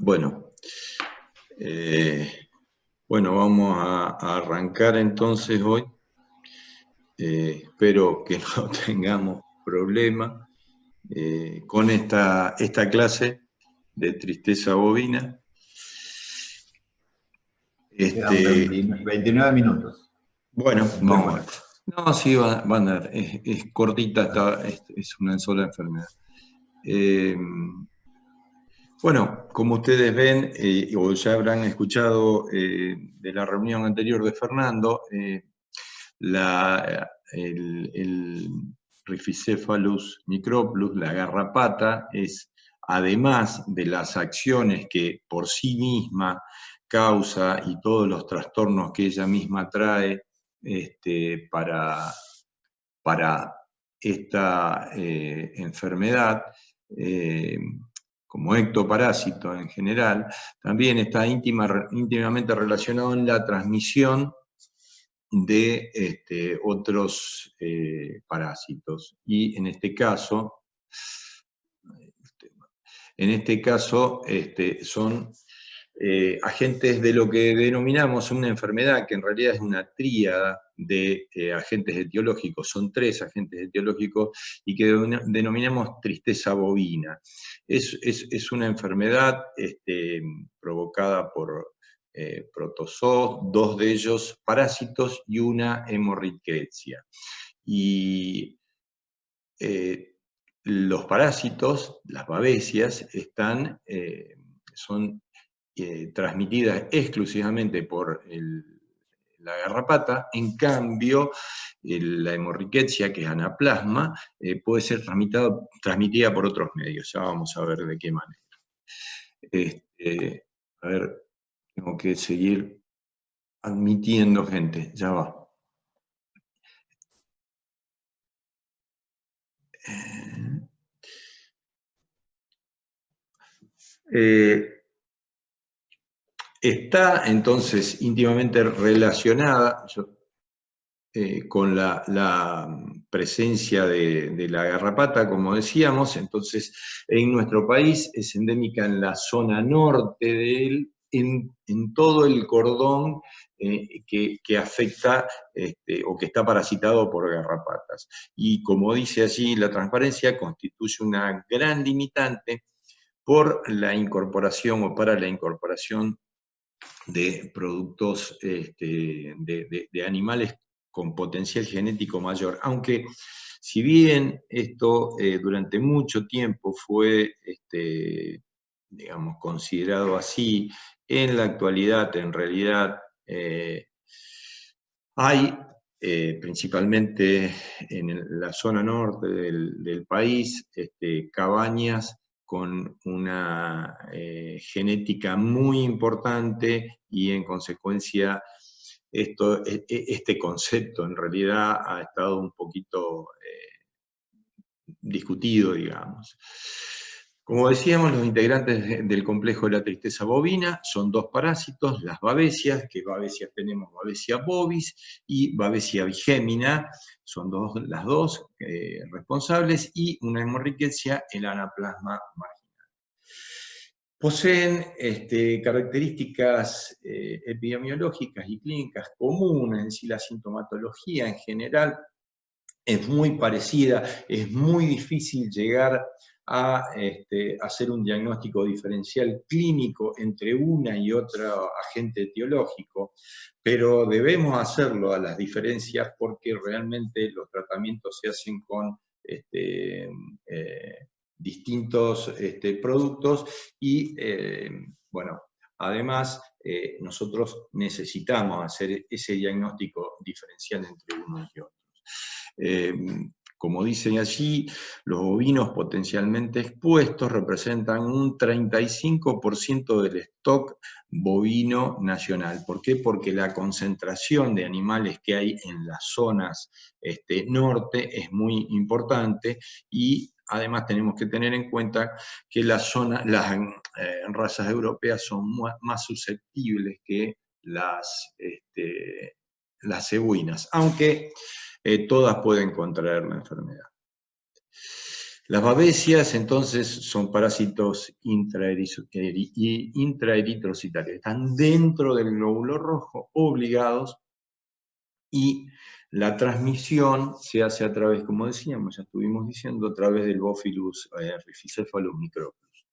Bueno, bueno, vamos a arrancar entonces hoy. Espero que no tengamos problema con esta clase de tristeza bovina. Quedan 29 minutos. Bueno, vamos a ver. Demócrata. No, sí, van a ver. Es cortita, es una sola enfermedad. Bueno, como ustedes ven, o ya habrán escuchado de la reunión anterior de Fernando, el Rhipicephalus microplus, la garrapata, es, además de las acciones que por sí misma causa y todos los trastornos que ella misma trae para esta enfermedad, como ectoparásito en general, también está íntimamente relacionado en la transmisión de otros parásitos. Y en este caso son agentes de lo que denominamos una enfermedad, que en realidad es una tríada de agentes etiológicos, son 3 agentes etiológicos, y que denominamos tristeza bovina. Es una enfermedad provocada por protozoos, 2 de ellos parásitos y una hemorriquecia. Y los parásitos, las babesias, son transmitidas exclusivamente por la garrapata. En cambio, la hemorriquecia, que es anaplasma, puede ser transmitida por otros medios. Ya vamos a ver de qué manera. A ver, tengo que seguir admitiendo gente, ya va. Está entonces íntimamente relacionada con la presencia de la garrapata, como decíamos. Entonces, en nuestro país es endémica en la zona norte de él, en todo el cordón que afecta o que está parasitado por garrapatas. Y como dice allí la transparencia, constituye una gran limitante por la incorporación o para la incorporación de productos de animales con potencial genético mayor. Aunque, si bien esto durante mucho tiempo fue, digamos, considerado así, en la actualidad, en realidad, hay, principalmente en la zona norte del país, cabañas con una genética muy importante, y en consecuencia este concepto en realidad ha estado un poquito discutido, digamos. Como decíamos, los integrantes del complejo de la tristeza bovina son 2 parásitos: las babesias, que babesias tenemos Babesia bovis y Babesia bigémina, son las dos responsables, y una hemorriquecia, el anaplasma marginal. Poseen características epidemiológicas y clínicas comunes, es decir, la sintomatología en general es muy parecida. Es muy difícil llegar a hacer un diagnóstico diferencial clínico entre una y otra agente etiológico, pero debemos hacerlo a las diferencias, porque realmente los tratamientos se hacen con distintos productos y, bueno, además nosotros necesitamos hacer ese diagnóstico diferencial entre uno y otro. Como dicen allí, los bovinos potencialmente expuestos representan un 35% del stock bovino nacional. ¿Por qué? Porque la concentración de animales que hay en las zonas norte es muy importante, y además tenemos que tener en cuenta que las razas europeas son más susceptibles que las cebuinas, aunque todas pueden contraer la enfermedad. Las babesias, entonces, son parásitos intraeritrocitarios. Están dentro del glóbulo rojo, obligados, y la transmisión se hace a través, como decíamos, ya estuvimos diciendo, a través del Bófilus rificephalus microplus.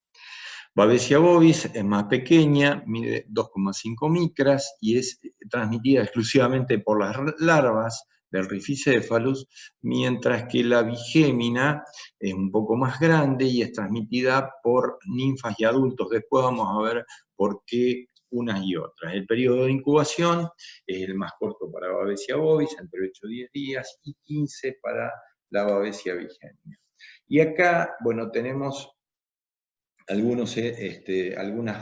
Babesia bovis es más pequeña, mide 2,5 micras y es transmitida exclusivamente por las larvas del Rhipicephalus, mientras que la bigémina es un poco más grande y es transmitida por ninfas y adultos. Después vamos a ver por qué unas y otras. El periodo de incubación es el más corto para Babesia bovis, entre 8 y 10 días, y 15 para la Babesia bigémina. Y acá, bueno, tenemos algunas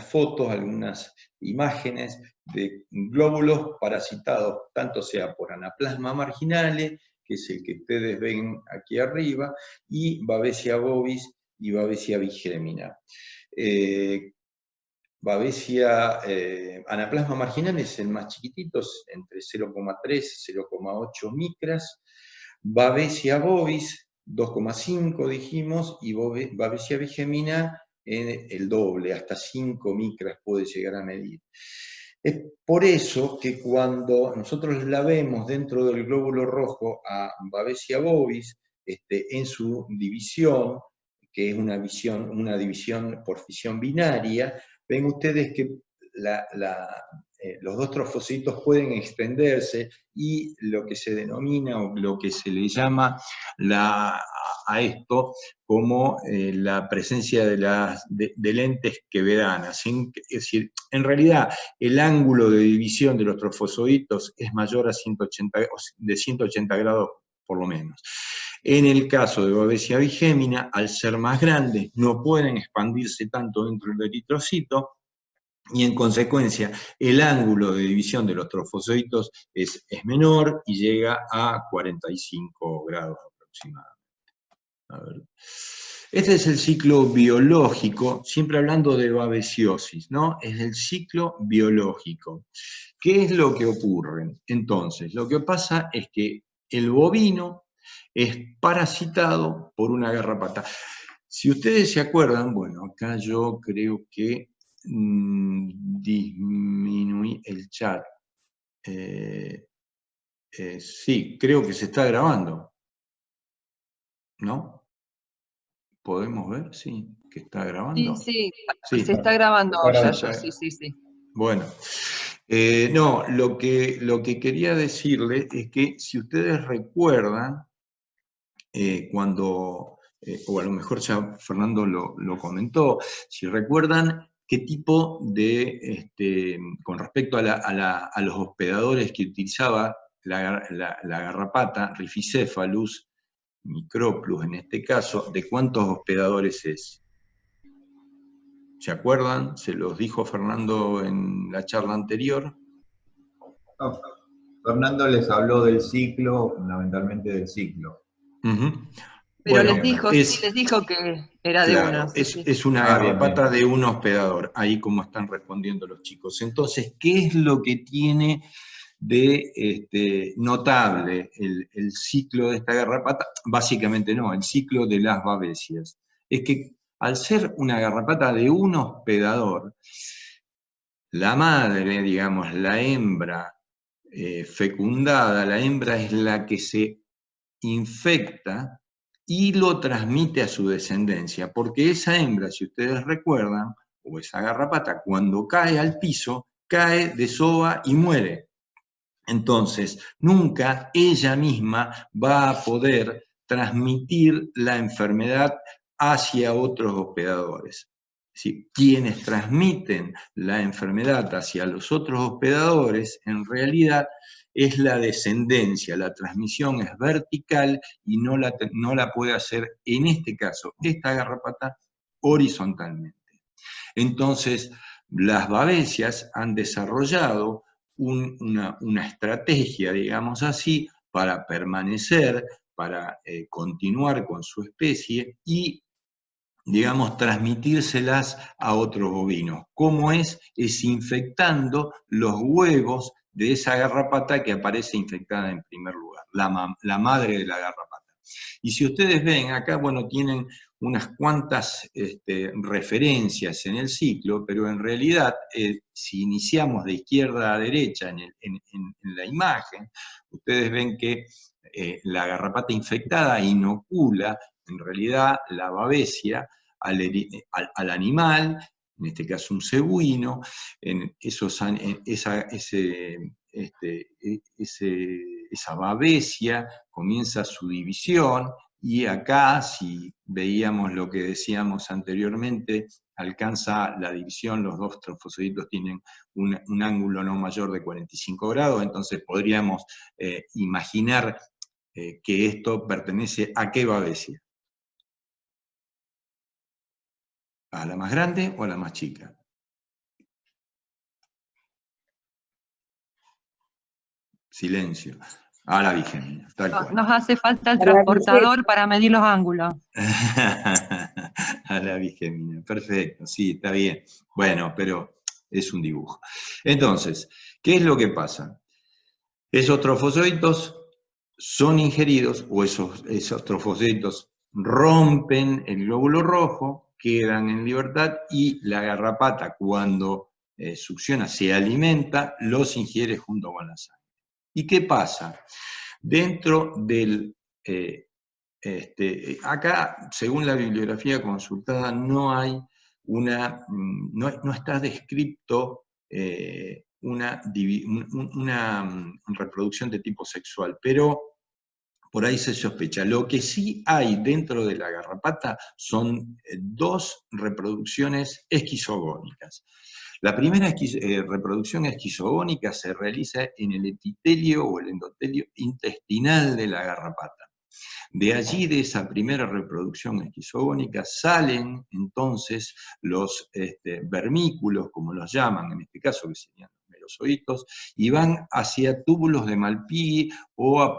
fotos, algunas imágenes de glóbulos parasitados, tanto sea por Anaplasma marginale, que es el que ustedes ven aquí arriba, y Babesia bovis y Babesia bigémina. Anaplasma marginal es el más chiquitito, entre 0,3 y 0,8 micras. Babesia bovis, 2,5 dijimos, y Babesia bigémina el doble, hasta 5 micras puede llegar a medir. Es por eso que cuando nosotros la vemos dentro del glóbulo rojo a Babesia bovis, en su división, que es una división por fisión binaria, ven ustedes que los dos trofocitos pueden extenderse y lo que se denomina o lo que se le llama a esto como la presencia de lentes quevedanas. Es decir, en realidad el ángulo de división de los trofosoditos es mayor a 180 grados por lo menos. En el caso de Babesia bigémina, al ser más grandes, no pueden expandirse tanto dentro del eritrocito, y en consecuencia el ángulo de división de los trofosoditos es menor y llega a 45 grados aproximadamente. A ver. Este es el ciclo biológico, siempre hablando de babesiosis, ¿no? Es el ciclo biológico. ¿Qué es lo que ocurre? Entonces, lo que pasa es que el bovino es parasitado por una garrapata. Si ustedes se acuerdan, bueno, acá yo creo que disminuí el chat. Sí, creo que se está grabando, ¿no? ¿Podemos ver? Sí, que está grabando. Sí, se está grabando, Yayo, sí. Bueno, no, lo que quería decirle es que si ustedes recuerdan, o a lo mejor ya Fernando lo comentó, si recuerdan qué tipo de, con respecto a los hospedadores que utilizaba la garrapata, Rhipicephalus microplus en este caso, ¿de cuántos hospedadores es? ¿Se acuerdan? ¿Se los dijo Fernando en la charla anterior? No, Fernando les habló del ciclo, fundamentalmente del ciclo. Pero bueno, les dijo que era de uno. Es una garrapata de un hospedador, ahí como están respondiendo los chicos. Entonces, ¿qué es lo que tiene de notable el ciclo de esta garrapata? Básicamente no, el ciclo de las babesias. Es que al ser una garrapata de un hospedador, la madre, digamos, la hembra fecundada, la hembra es la que se infecta y lo transmite a su descendencia, porque esa hembra, si ustedes recuerdan, o esa garrapata, cuando cae al piso, cae, desova y muere. Entonces, nunca ella misma va a poder transmitir la enfermedad hacia otros hospedadores. ¿Sí? Quienes transmiten la enfermedad hacia los otros hospedadores, en realidad, es la descendencia, la transmisión es vertical y no la puede hacer, en este caso, esta garrapata, horizontalmente. Entonces, las babesias han desarrollado una estrategia, digamos así, para permanecer, para continuar con su especie y, digamos, transmitírselas a otros bovinos. ¿Cómo es? Es infectando los huevos de esa garrapata que aparece infectada en primer lugar, la madre de la garrapata. Y si ustedes ven, acá, bueno, tienen unas cuantas referencias en el ciclo, pero en realidad, si iniciamos de izquierda a derecha en la imagen, ustedes ven que la garrapata infectada inocula, en realidad, la babesia al animal, en este caso un cebuino, esa babesia comienza su división, y acá, si veíamos lo que decíamos anteriormente, alcanza la división, los dos trofosoditos tienen un ángulo no mayor de 45 grados, entonces podríamos imaginar que esto pertenece a qué babesia. ¿A la más grande o a la más chica? Silencio. A la bigémina, tal cual. Nos hace falta el transportador para medir los ángulos. A la bigémina, perfecto, sí, está bien. Bueno, pero es un dibujo. Entonces, ¿qué es lo que pasa? Esos trofosoditos son ingeridos, o esos trofosoditos rompen el glóbulo rojo, quedan en libertad, y la garrapata, cuando succiona, se alimenta, los ingiere junto con la sangre. ¿Y qué pasa? Dentro del... acá, según la bibliografía consultada, no hay no está descrito una reproducción de tipo sexual, pero por ahí se sospecha. Lo que sí hay dentro de la garrapata son dos reproducciones esquizogónicas. La primera reproducción esquizogónica se realiza en el epitelio o el endotelio intestinal de la garrapata. De allí, de esa primera reproducción esquizogónica, salen entonces los vermículos, como los llaman, en este caso que serían los merozoitos, y van hacia túbulos de Malpighi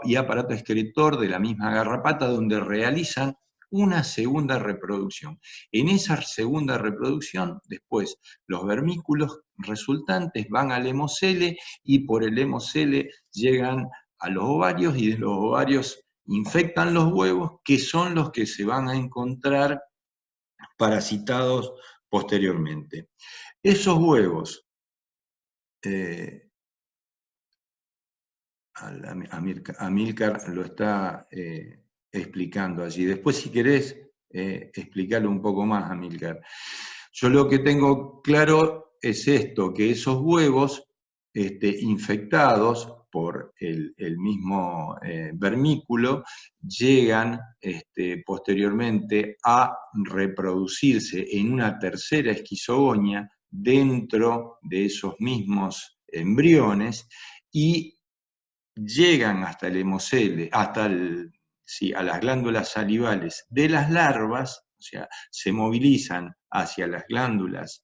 y aparato excretor de la misma garrapata, donde realizan una segunda reproducción. En esa segunda reproducción, después, los vermículos resultantes van al hemocele, y por el hemocele llegan a los ovarios, y de los ovarios infectan los huevos, que son los que se van a encontrar parasitados posteriormente. Esos huevos, Amílcar lo está explicando allí. Después, si querés, explicarlo un poco más, Amílcar. Yo lo que tengo claro es esto, que esos huevos infectados por el mismo vermículo llegan posteriormente a reproducirse en una tercera esquizogonia dentro de esos mismos embriones, y llegan hasta el hemocele, a las glándulas salivales de las larvas, o sea, se movilizan hacia las glándulas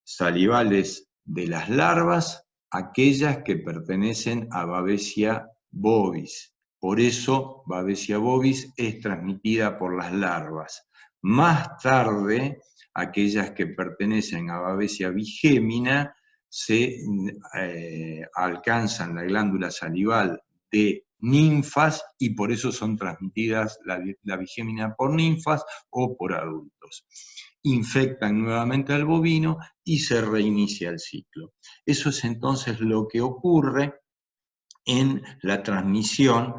salivales de las larvas, aquellas que pertenecen a Babesia bovis. Por eso, Babesia bovis es transmitida por las larvas. Más tarde, aquellas que pertenecen a Babesia bigémina alcanzan la glándula salival de ninfas, y por eso son transmitidas la bigémina por ninfas o por adultos. Infectan nuevamente al bovino y se reinicia el ciclo. Eso es entonces lo que ocurre en la transmisión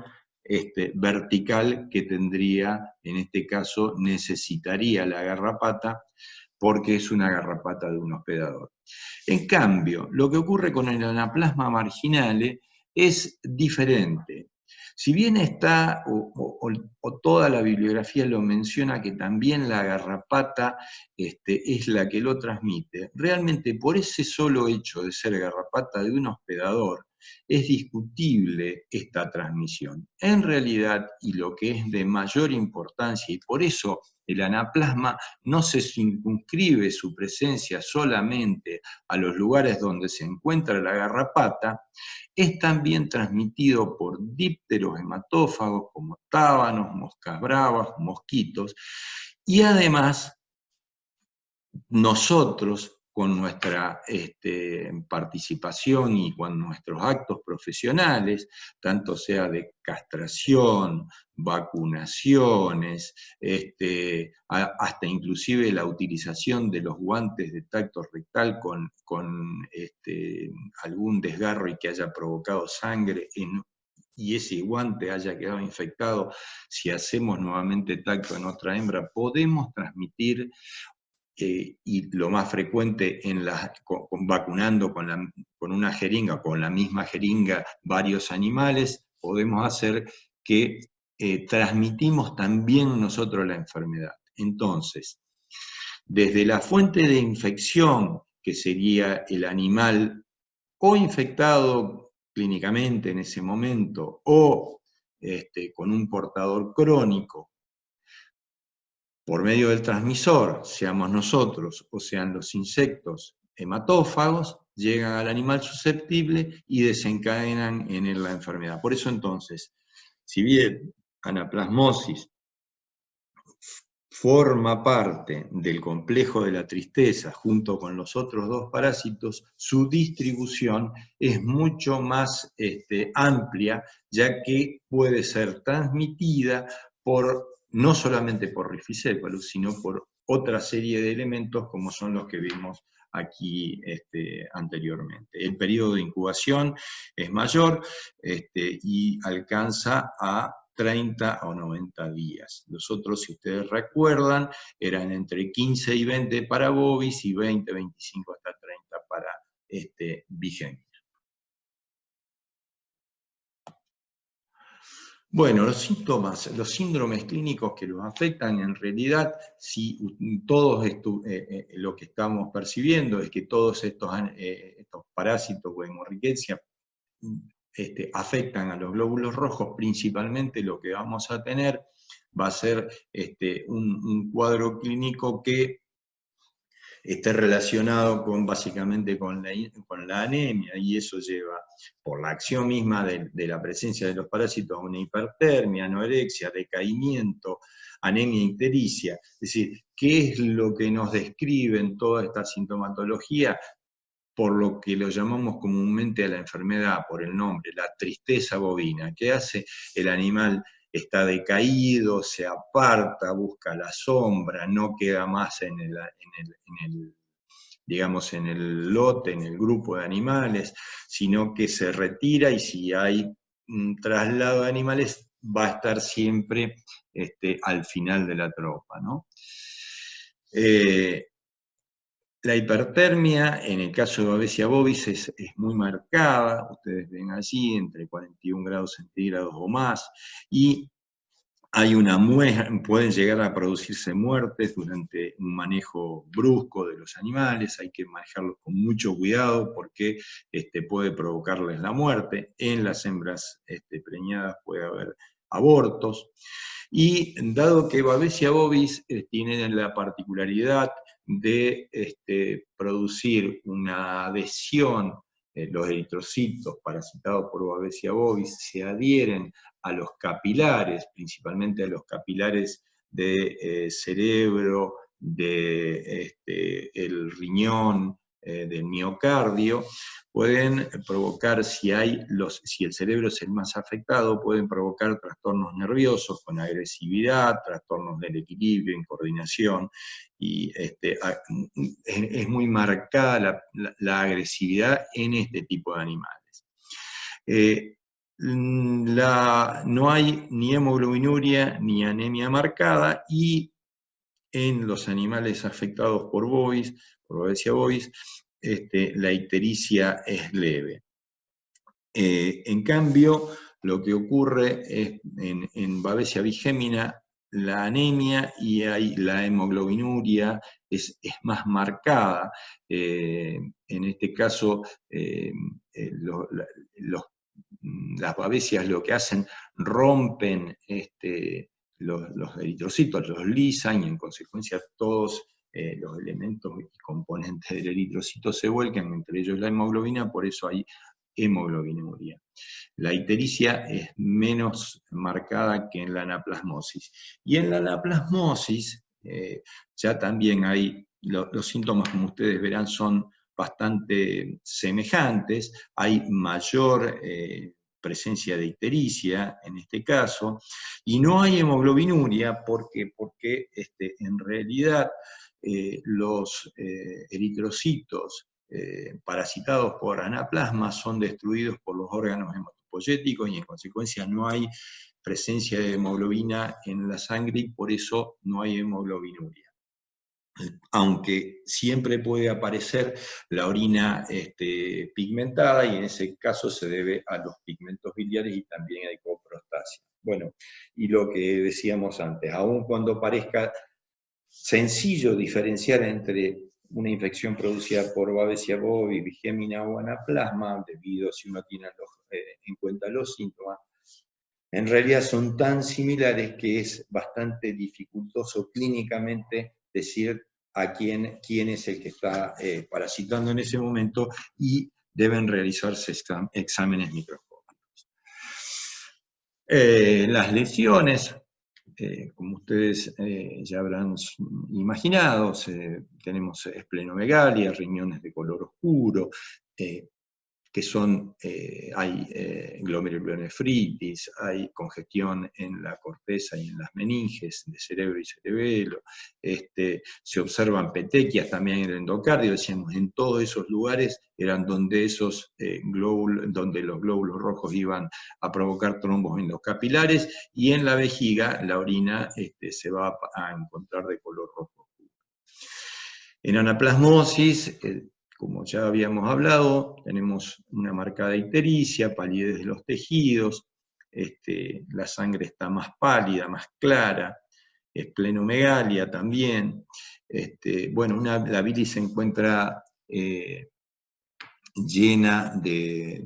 vertical que tendría, en este caso, necesitaría la garrapata, porque es una garrapata de un hospedador. En cambio, lo que ocurre con el anaplasma marginale es diferente. Si bien está, o toda la bibliografía lo menciona, que también la garrapata es la que lo transmite, realmente por ese solo hecho de ser garrapata de un hospedador, es discutible esta transmisión. En realidad, y lo que es de mayor importancia, y por eso el anaplasma no se circunscribe su presencia solamente a los lugares donde se encuentra la garrapata, es también transmitido por dípteros hematófagos como tábanos, moscas bravas, mosquitos, y además nosotros con nuestra participación y con nuestros actos profesionales, tanto sea de castración, vacunaciones, hasta inclusive la utilización de los guantes de tacto rectal con algún desgarro y que haya provocado sangre y ese guante haya quedado infectado, si hacemos nuevamente tacto en otra hembra, podemos transmitir, y lo más frecuente vacunando con una jeringa, con la misma jeringa, varios animales, podemos hacer que transmitimos también nosotros la enfermedad. Entonces, desde la fuente de infección, que sería el animal o infectado clínicamente en ese momento, o con un portador crónico, por medio del transmisor, seamos nosotros o sean los insectos hematófagos, llegan al animal susceptible y desencadenan en él la enfermedad. Por eso entonces, si bien anaplasmosis forma parte del complejo de la tristeza junto con los otros dos parásitos, su distribución es mucho más amplia, ya que puede ser transmitida no solamente por Rifficephalus, sino por otra serie de elementos como son los que vimos aquí anteriormente. El periodo de incubación es mayor y alcanza a 30 o 90 días. Los otros, si ustedes recuerdan, eran entre 15 y 20 para bovis y 20, 25 hasta 30 para Bigemina. Bueno, los síntomas, los síndromes clínicos que los afectan, en realidad, si todos lo que estamos percibiendo es que todos estos parásitos o hemorriquecia afectan a los glóbulos rojos, principalmente lo que vamos a tener va a ser un cuadro clínico que esté relacionado básicamente con la anemia, y eso lleva, por la acción misma de la presencia de los parásitos, a una hipertermia, anorexia, decaimiento, anemia ictericia. Es decir, ¿qué es lo que nos describe en toda esta sintomatología? Por lo que lo llamamos comúnmente a la enfermedad, por el nombre, la tristeza bovina. ¿Qué hace? El animal está decaído, se aparta, busca la sombra, no queda más en el lote, en el grupo de animales, sino que se retira, y si hay un traslado de animales, va a estar siempre al final de la tropa, ¿no? La hipertermia, en el caso de Babesia bovis, es muy marcada, ustedes ven allí, entre 41 grados centígrados o más, y hay pueden llegar a producirse muertes durante un manejo brusco de los animales, hay que manejarlos con mucho cuidado porque puede provocarles la muerte. En las hembras preñadas puede haber abortos, y dado que Babesia bovis tiene la particularidad de producir una adhesión, los eritrocitos parasitados por Babesia bovis se adhieren a los capilares, principalmente a los capilares de cerebro, el riñón, del miocardio, pueden provocar, si el cerebro es el más afectado, pueden provocar trastornos nerviosos con agresividad, trastornos del equilibrio, incoordinación, y es muy marcada la agresividad en este tipo de animales. No hay ni hemoglobinuria ni anemia marcada, y en los animales afectados por bovis, por Babesia bovis, la ictericia es leve. En cambio, lo que ocurre es en Babesia bigemina, la anemia y la hemoglobinuria es más marcada. En este caso, las babesias lo que hacen, rompen los eritrocitos, los lisan, y en consecuencia todos los elementos y componentes del eritrocito se vuelcan, entre ellos la hemoglobina, por eso hay hemoglobinuria. La ictericia es menos marcada que en la anaplasmosis. Y en la anaplasmosis ya también hay los síntomas, como ustedes verán, son bastante semejantes. Hay mayor presencia de ictericia en este caso, y no hay hemoglobinuria porque en realidad los eritrocitos parasitados por anaplasma son destruidos por los órganos hematopoyéticos y en consecuencia no hay presencia de hemoglobina en la sangre y por eso no hay hemoglobinuria. Aunque siempre puede aparecer la orina pigmentada y en ese caso se debe a los pigmentos biliares y también a hipoprostasia. Bueno, y lo que decíamos antes, aun cuando parezca sencillo diferenciar entre una infección producida por Babesia bovi, Bigémina o anaplasma, debido a si uno tiene en cuenta los síntomas, en realidad son tan similares que es bastante dificultoso clínicamente decir a quién es el que está parasitando en ese momento y deben realizarse exámenes microscópicos. Las lesiones, como ustedes ya habrán imaginado, tenemos esplenomegalia, riñones de color oscuro, que son, hay glomerulonefritis, hay congestión en la corteza y en las meninges de cerebro y cerebelo, se observan petequias también en el endocardio, decíamos, en todos esos lugares eran donde donde los glóbulos rojos iban a provocar trombos en los capilares, y en la vejiga la orina se va a encontrar de color rojo. En anaplasmosis, como ya habíamos hablado, tenemos una marcada ictericia, palidez de los tejidos, la sangre está más pálida, más clara, esplenomegalia también. Bueno, la bilis se encuentra llena de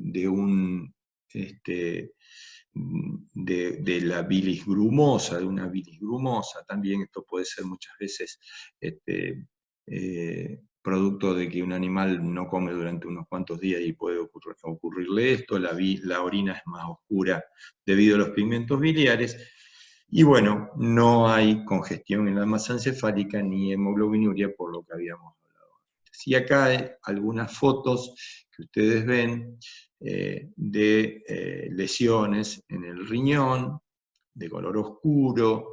la bilis grumosa, de una bilis grumosa también. Esto puede ser muchas veces producto de que un animal no come durante unos cuantos días y puede ocurrirle esto. La orina es más oscura debido a los pigmentos biliares. Y bueno, no hay congestión en la masa encefálica ni hemoglobinuria, por lo que habíamos hablado antes. Y acá hay algunas fotos que ustedes ven de lesiones en el riñón, de color oscuro.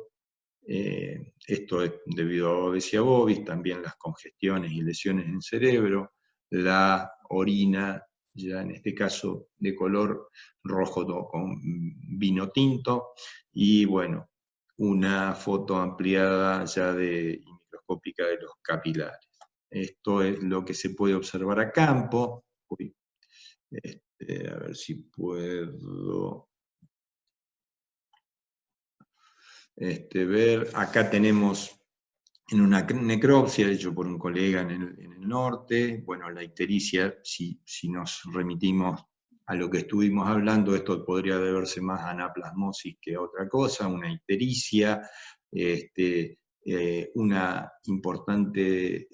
Esto es debido a Babesia bovis, también las congestiones y lesiones en cerebro, la orina, ya en este caso de color rojo con vino tinto, y bueno, una foto ampliada ya y microscópica de los capilares. Esto es lo que se puede observar a campo. A ver si puedo ver, acá tenemos en una necropsia hecho por un colega en el norte, bueno, la ictericia, si nos remitimos a lo que estuvimos hablando, esto podría deberse más a anaplasmosis que a otra cosa, una ictericia, una importante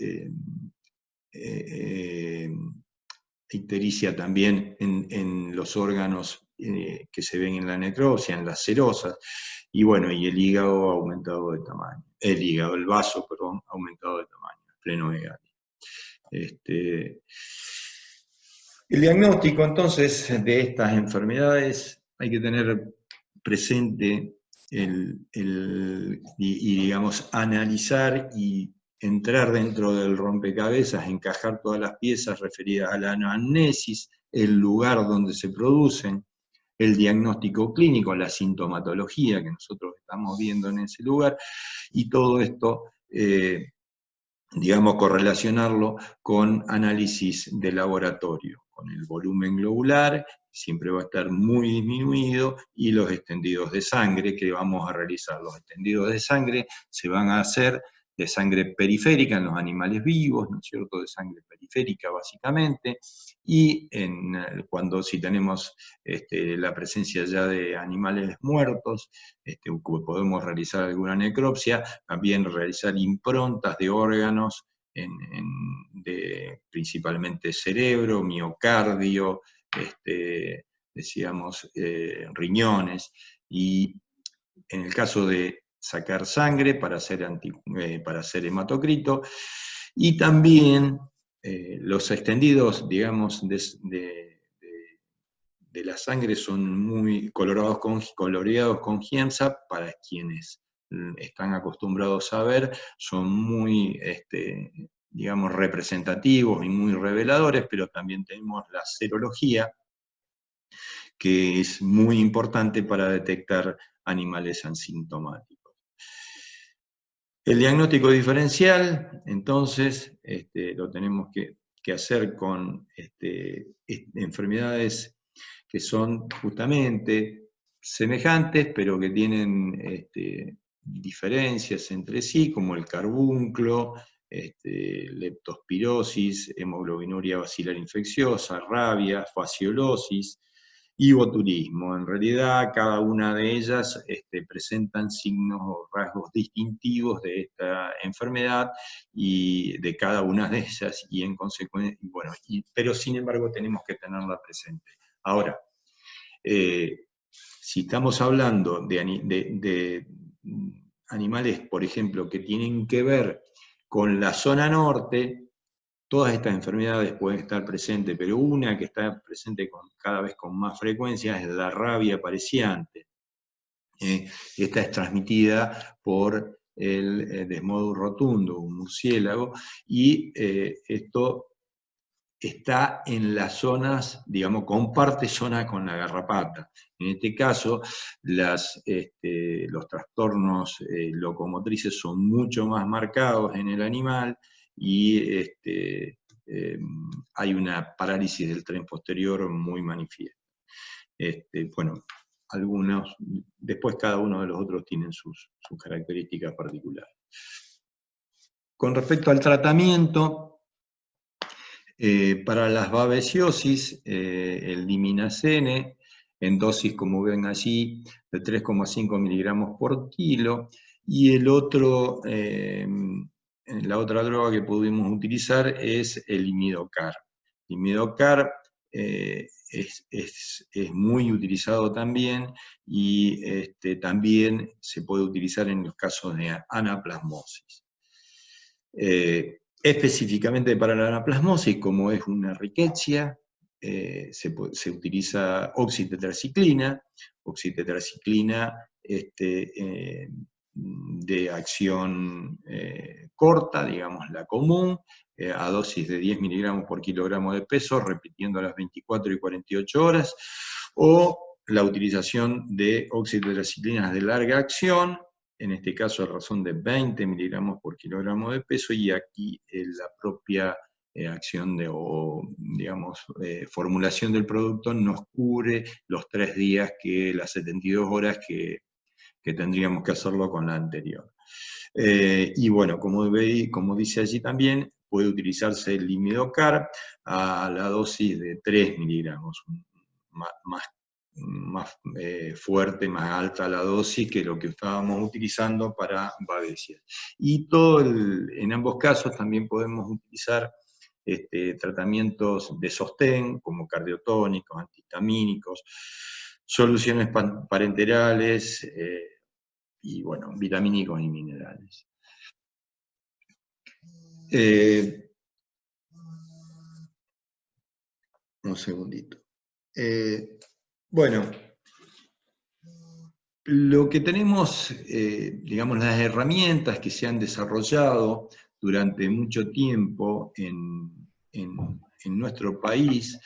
ictericia también en los órganos que se ven en la necropsia, en las serosas, y bueno, y el hígado aumentado de tamaño, el vaso, perdón, aumentado de tamaño, esplenomegalia. El diagnóstico entonces de estas enfermedades hay que tener presente y digamos analizar y entrar dentro del rompecabezas, encajar todas las piezas referidas a la anamnesis, el lugar donde se producen, el diagnóstico clínico, la sintomatología que nosotros estamos viendo en ese lugar, y todo esto, digamos, correlacionarlo con análisis de laboratorio, con el volumen globular, siempre va a estar muy disminuido, y los extendidos de sangre que vamos a realizar. Los extendidos de sangre se van a hacer de sangre periférica en los animales vivos, ¿no es cierto?, de sangre periférica básicamente, y si tenemos la presencia ya de animales muertos, podemos realizar alguna necropsia, también realizar improntas de órganos, principalmente cerebro, miocardio, decíamos, riñones, y en el caso de sacar sangre para hacer hematocrito, Y también los extendidos, digamos, de la sangre son muy coloreados con Giemsa, para quienes están acostumbrados a ver, son muy, digamos, representativos y muy reveladores, pero también tenemos la serología, que es muy importante para detectar animales asintomáticos. El diagnóstico diferencial, entonces, lo tenemos que hacer con enfermedades que son justamente semejantes, pero que tienen diferencias entre sí, como el carbunclo, leptospirosis, hemoglobinuria basilar infecciosa, rabia, fasciolosis y botulismo. En realidad, cada una de ellas presentan signos o rasgos distintivos de esta enfermedad y de cada una de ellas, y en consecuencia, bueno, pero sin embargo tenemos que tenerla presente. Ahora, si estamos hablando de animales, por ejemplo, que tienen que ver con la zona norte, todas estas enfermedades pueden estar presentes, pero una que está presente cada vez con más frecuencia es la rabia pareciante. Esta es transmitida por el Desmodus rotundo, un murciélago, y esto está en las zonas, digamos, comparte zona con la garrapata. En este caso, los trastornos locomotrices son mucho más marcados en el animal y hay una parálisis del tren posterior muy manifiesta. Bueno, algunos, después cada uno de los otros tienen sus características particulares. Con respecto al tratamiento, para las babesiosis, el diminacene, en dosis, como ven allí, de 3,5 miligramos por kilo, y el otro, la otra droga que pudimos utilizar es el imidocar. El imidocar es muy utilizado también, y también se puede utilizar en los casos de anaplasmosis. Específicamente para la anaplasmosis, como es una rickettsia, se utiliza oxitetraciclina de acción corta, digamos la común, a dosis de 10 miligramos por kilogramo de peso, repitiendo a las 24 y 48 horas, o la utilización de oxitetraciclinas de larga acción, en este caso a razón de 20 miligramos por kilogramo de peso, y aquí la propia acción formulación del producto nos cubre los 3 días, las 72 horas que tendríamos que hacerlo con la anterior. Y bueno, como dice allí también, puede utilizarse el imidocar a la dosis de 3 miligramos, más fuerte, más alta la dosis que lo que estábamos utilizando para babesias. Y en ambos casos también podemos utilizar tratamientos de sostén, como cardiotónicos, antihistamínicos, soluciones parenterales, y bueno, vitamínicos y minerales. Un segundito. Bueno, lo que tenemos, digamos, las herramientas que se han desarrollado durante mucho tiempo en nuestro país,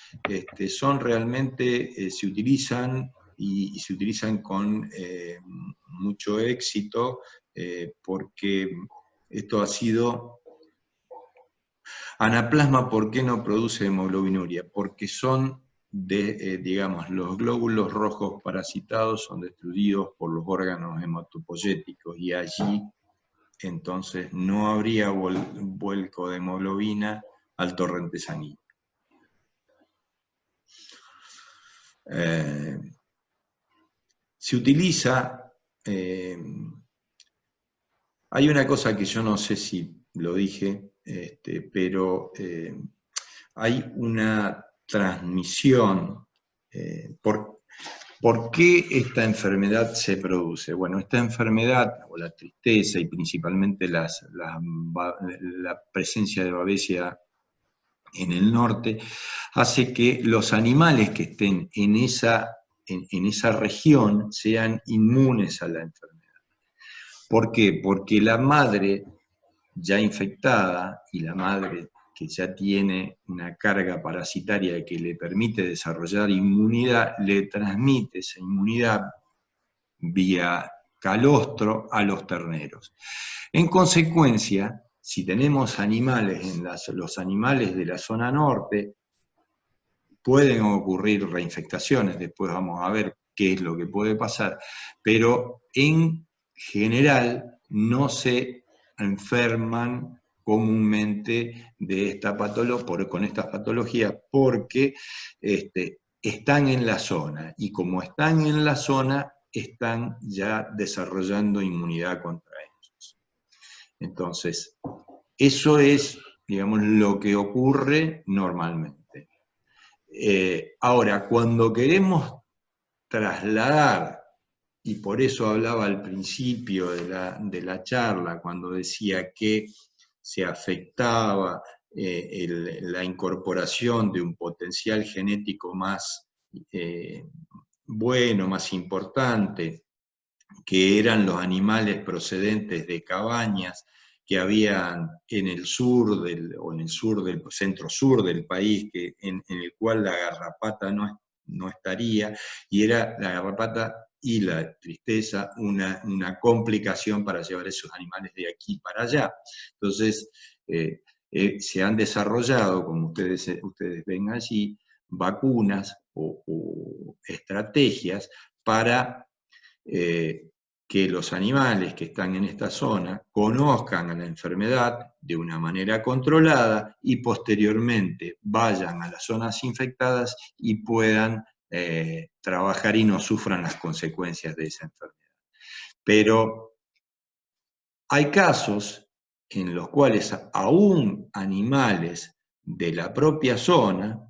son realmente, se utilizan y se utilizan con mucho éxito, porque esto ha sido... Anaplasma, ¿por qué no produce hemoglobinuria? Porque son digamos, los glóbulos rojos parasitados son destruidos por los órganos hematopoyéticos, y allí entonces no habría vuelco de hemoglobina al torrente sanguíneo. Se utiliza, hay una cosa que yo no sé si lo dije, pero hay una transmisión ¿Por qué esta enfermedad se produce? Bueno, esta enfermedad, o la tristeza, y principalmente la presencia de Babesia en el norte, hace que los animales que estén en esa región sean inmunes a la enfermedad. ¿Por qué? Porque la madre ya infectada y la madre que ya tiene una carga parasitaria que le permite desarrollar inmunidad, le transmite esa inmunidad vía calostro a los terneros. En consecuencia, si tenemos animales, los animales de la zona norte, pueden ocurrir reinfectaciones, después vamos a ver qué es lo que puede pasar, pero en general no se enferman comúnmente de esta con estas patologías porque están en la zona, y como están en la zona, están ya desarrollando inmunidad contra ellos. Entonces, eso es, digamos, lo que ocurre normalmente. Ahora, cuando queremos trasladar, y por eso hablaba al principio de la charla, cuando decía que se afectaba la incorporación de un potencial genético más bueno, más importante, que eran los animales procedentes de cabañas que habían en el sur o en el sur del centro-sur del país, en el cual la garrapata no estaría, y era la garrapata y la tristeza una complicación para llevar esos animales de aquí para allá. Entonces, se han desarrollado, como ustedes ven allí, vacunas o estrategias para que los animales que están en esta zona conozcan a la enfermedad de una manera controlada y posteriormente vayan a las zonas infectadas y puedan trabajar y no sufran las consecuencias de esa enfermedad. Pero hay casos en los cuales aún animales de la propia zona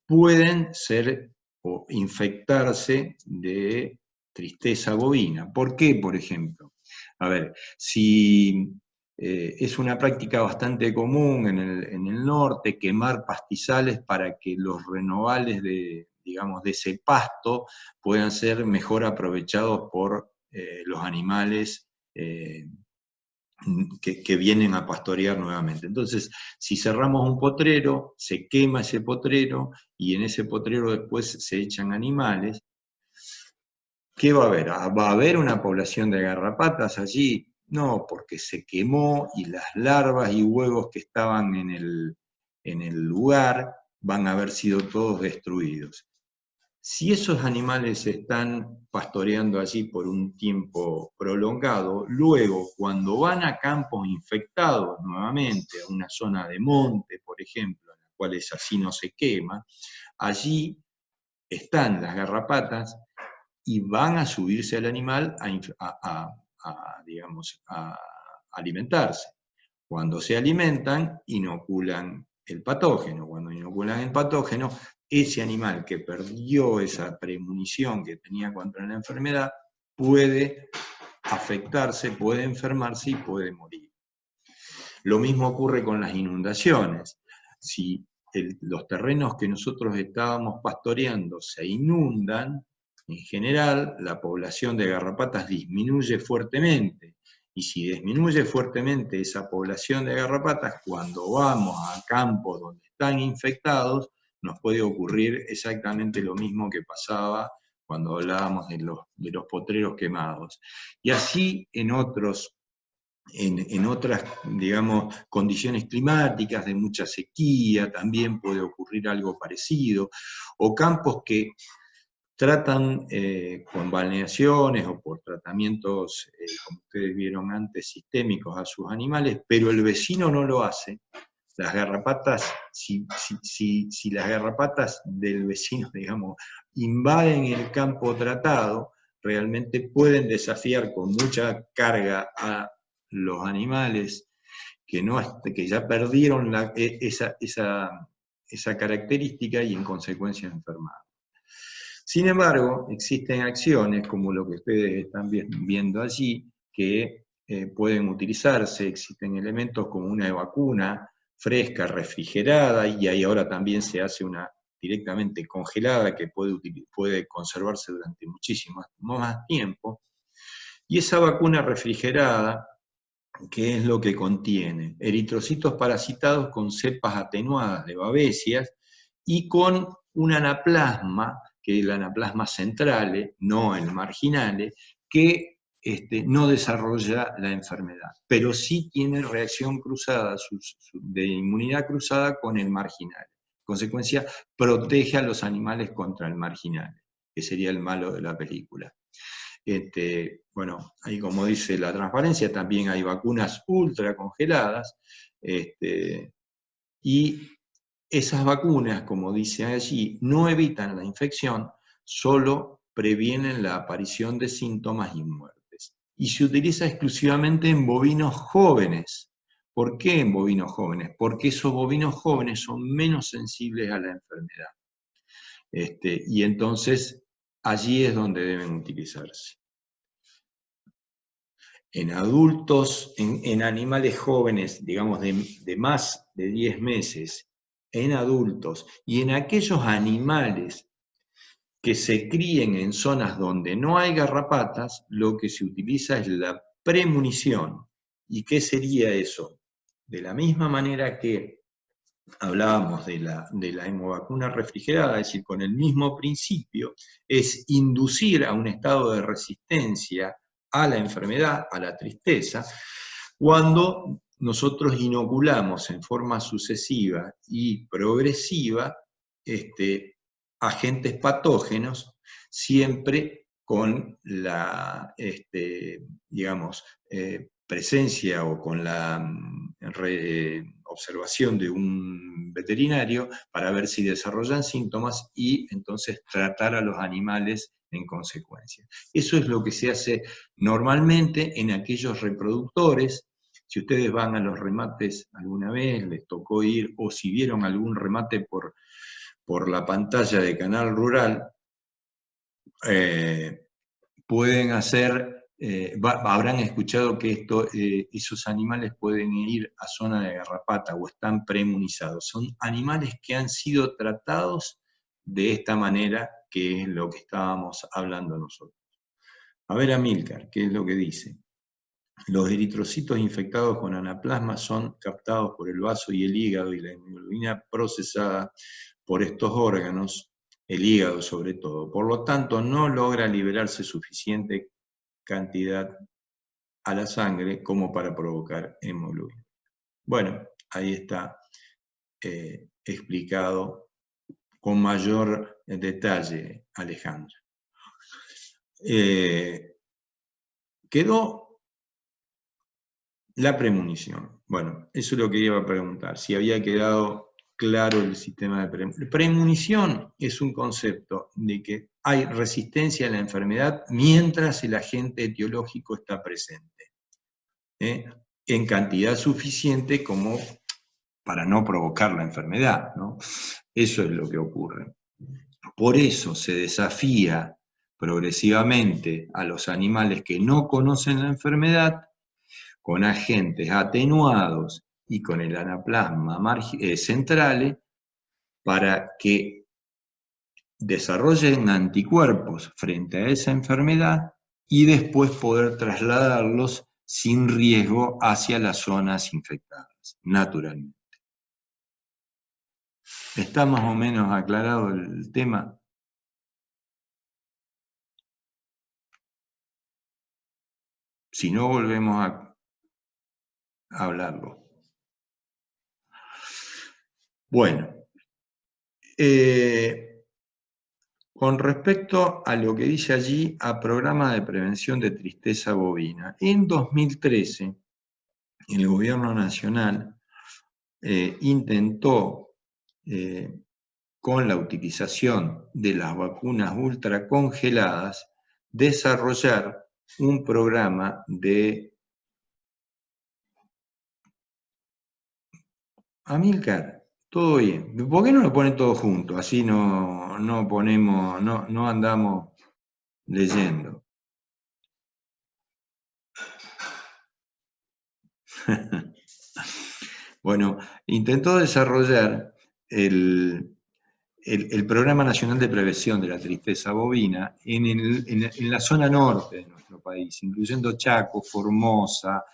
pueden ser o infectarse de tristeza bovina. ¿Por qué, por ejemplo? A ver, si es una práctica bastante común en el norte quemar pastizales para que los renovales de ese pasto puedan ser mejor aprovechados por los animales que vienen a pastorear nuevamente. Entonces, si cerramos un potrero, se quema ese potrero y en ese potrero después se echan animales, ¿qué va a haber? ¿Va a haber una población de garrapatas allí? No, porque se quemó y las larvas y huevos que estaban en el lugar van a haber sido todos destruidos. Si esos animales están pastoreando allí por un tiempo prolongado, luego cuando van a campos infectados nuevamente, a una zona de monte, por ejemplo, en la cual así no se quema, allí están las garrapatas y van a subirse al animal a alimentarse. Cuando se alimentan, inoculan el patógeno. Cuando inoculan el patógeno, ese animal que perdió esa premunición que tenía contra la enfermedad puede afectarse, puede enfermarse y puede morir. Lo mismo ocurre con las inundaciones. Si los terrenos que nosotros estábamos pastoreando se inundan, en general la población de garrapatas disminuye fuertemente. Y si disminuye fuertemente esa población de garrapatas, cuando vamos a campos donde están infectados, nos puede ocurrir exactamente lo mismo que pasaba cuando hablábamos de los potreros quemados. Y así en otras, digamos, condiciones climáticas de mucha sequía, también puede ocurrir algo parecido, o campos que tratan con balneaciones o por tratamientos, como ustedes vieron antes, sistémicos a sus animales, pero el vecino no lo hace. Las garrapatas, si las garrapatas del vecino, digamos, invaden el campo tratado, realmente pueden desafiar con mucha carga a los animales que ya perdieron esa característica y en consecuencia enfermar. Sin embargo, existen acciones como lo que ustedes están viendo allí, que pueden utilizarse, existen elementos como una vacuna fresca, refrigerada, y ahí ahora también se hace una directamente congelada que puede conservarse durante muchísimo más tiempo. Y esa vacuna refrigerada, ¿qué es lo que contiene? Eritrocitos parasitados con cepas atenuadas de babesias y con un anaplasma, que es el anaplasma centrale, no el marginale, que no desarrolla la enfermedad, pero sí tiene reacción cruzada, de inmunidad cruzada con el marginal. En consecuencia, protege a los animales contra el marginal, que sería el malo de la película. Bueno, ahí como dice la transparencia, también hay vacunas ultra congeladas, y esas vacunas, como dice allí, no evitan la infección, solo previenen la aparición de síntomas y muertes. Y se utiliza exclusivamente en bovinos jóvenes. ¿Por qué en bovinos jóvenes? Porque esos bovinos jóvenes son menos sensibles a la enfermedad. Y entonces allí es donde deben utilizarse. En adultos, en animales jóvenes, digamos de más de 10 meses, en adultos y en aquellos animales que se críen en zonas donde no hay garrapatas, lo que se utiliza es la premunición. ¿Y qué sería eso? De la misma manera que hablábamos de la hemovacuna refrigerada, es decir, con el mismo principio, es inducir a un estado de resistencia a la enfermedad, a la tristeza, cuando nosotros inoculamos en forma sucesiva y progresiva agentes patógenos, siempre con la, digamos, presencia o con la observación de un veterinario para ver si desarrollan síntomas y entonces tratar a los animales en consecuencia. Eso es lo que se hace normalmente en aquellos reproductores. Si ustedes van a los remates alguna vez, les tocó ir, o si vieron algún remate por la pantalla de Canal Rural, pueden hacer, habrán escuchado que esos animales pueden ir a zona de garrapata o están premunizados. Son animales que han sido tratados de esta manera, que es lo que estábamos hablando nosotros. A ver, Amílcar, ¿qué es lo que dice? Los eritrocitos infectados con anaplasma son captados por el vaso y el hígado, y la hemoglobina procesada por estos órganos, el hígado sobre todo. Por lo tanto, no logra liberarse suficiente cantidad a la sangre como para provocar hemoglobina. Bueno, ahí está explicado con mayor detalle, Alejandra. Quedó la premonición. Bueno, eso es lo que iba a preguntar, si había quedado claro el sistema de premonición. Premonición es un concepto de que hay resistencia a la enfermedad mientras el agente etiológico está presente, en cantidad suficiente como para no provocar la enfermedad, ¿no? Eso es lo que ocurre. Por eso se desafía progresivamente a los animales que no conocen la enfermedad con agentes atenuados y con el anaplasma centrale para que desarrollen anticuerpos frente a esa enfermedad y después poder trasladarlos sin riesgo hacia las zonas infectadas, naturalmente. ¿Está más o menos aclarado el tema? Si no, volvemos a hablarlo. Bueno, con respecto a lo que dice allí, a programa de prevención de tristeza bovina, en 2013 el gobierno nacional intentó, con la utilización de las vacunas ultracongeladas, desarrollar un programa de... Amílcar, Todo bien. ¿Por qué no lo ponen todo junto? Así no andamos leyendo. Bueno, intentó desarrollar el Programa Nacional de Prevención de la Tristeza Bovina en la zona norte de nuestro país, incluyendo Chaco, Formosa,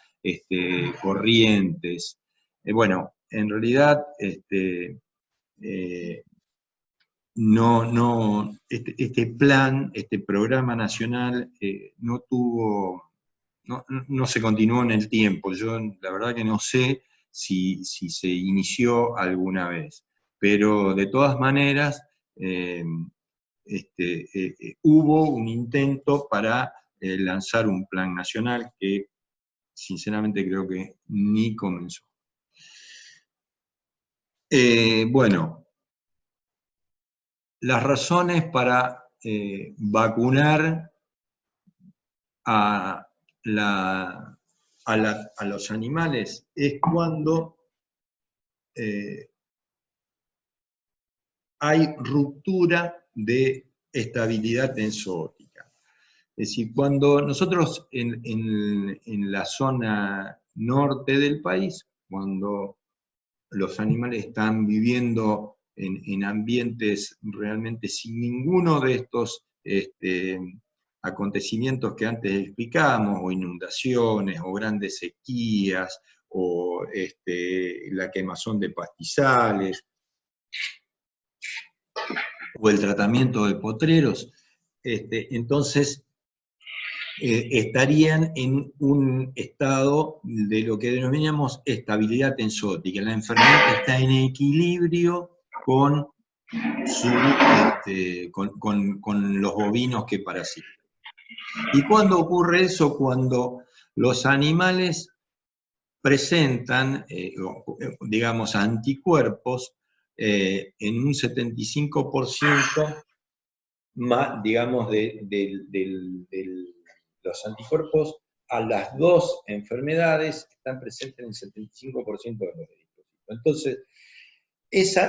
Corrientes. Bueno, en realidad este plan, este programa nacional no se continuó en el tiempo. Yo la verdad que no sé si se inició alguna vez, pero de todas maneras hubo un intento para lanzar un plan nacional que sinceramente creo que ni comenzó. Bueno, las razones para vacunar a los animales es cuando hay ruptura de estabilidad enzootica. Es decir, cuando nosotros en la zona norte del país, cuando los animales están viviendo en ambientes realmente sin ninguno de estos acontecimientos que antes explicábamos, o inundaciones, o grandes sequías, o la quemazón de pastizales, o el tratamiento de potreros, entonces estarían en un estado de lo que denominamos estabilidad enzootica. La enfermedad está en equilibrio con los bovinos que parasitan. ¿Y cuándo ocurre eso? Cuando los animales presentan, digamos, anticuerpos en un 75% más, digamos, los anticuerpos a las dos enfermedades están presentes en el 75% de los eritrocitos. Entonces,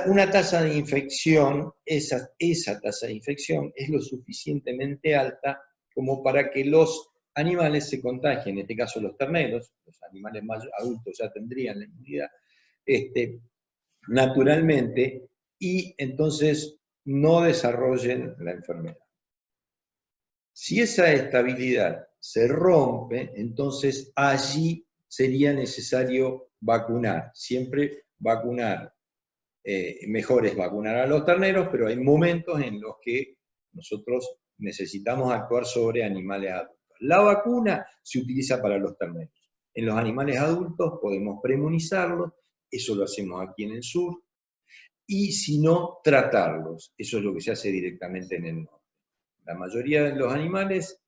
una tasa de infección, esa tasa de infección es lo suficientemente alta como para que los animales se contagien, en este caso los terneros, los animales más adultos ya tendrían la inmunidad, naturalmente, y entonces no desarrollen la enfermedad. Si esa estabilidad se rompe, entonces allí sería necesario vacunar, siempre vacunar. Mejor es vacunar a los terneros, pero hay momentos en los que nosotros necesitamos actuar sobre animales adultos. La vacuna se utiliza para los terneros. En los animales adultos podemos premunizarlos, eso lo hacemos aquí en el sur, y si no, tratarlos. Eso es lo que se hace directamente en el norte. La mayoría de los animales,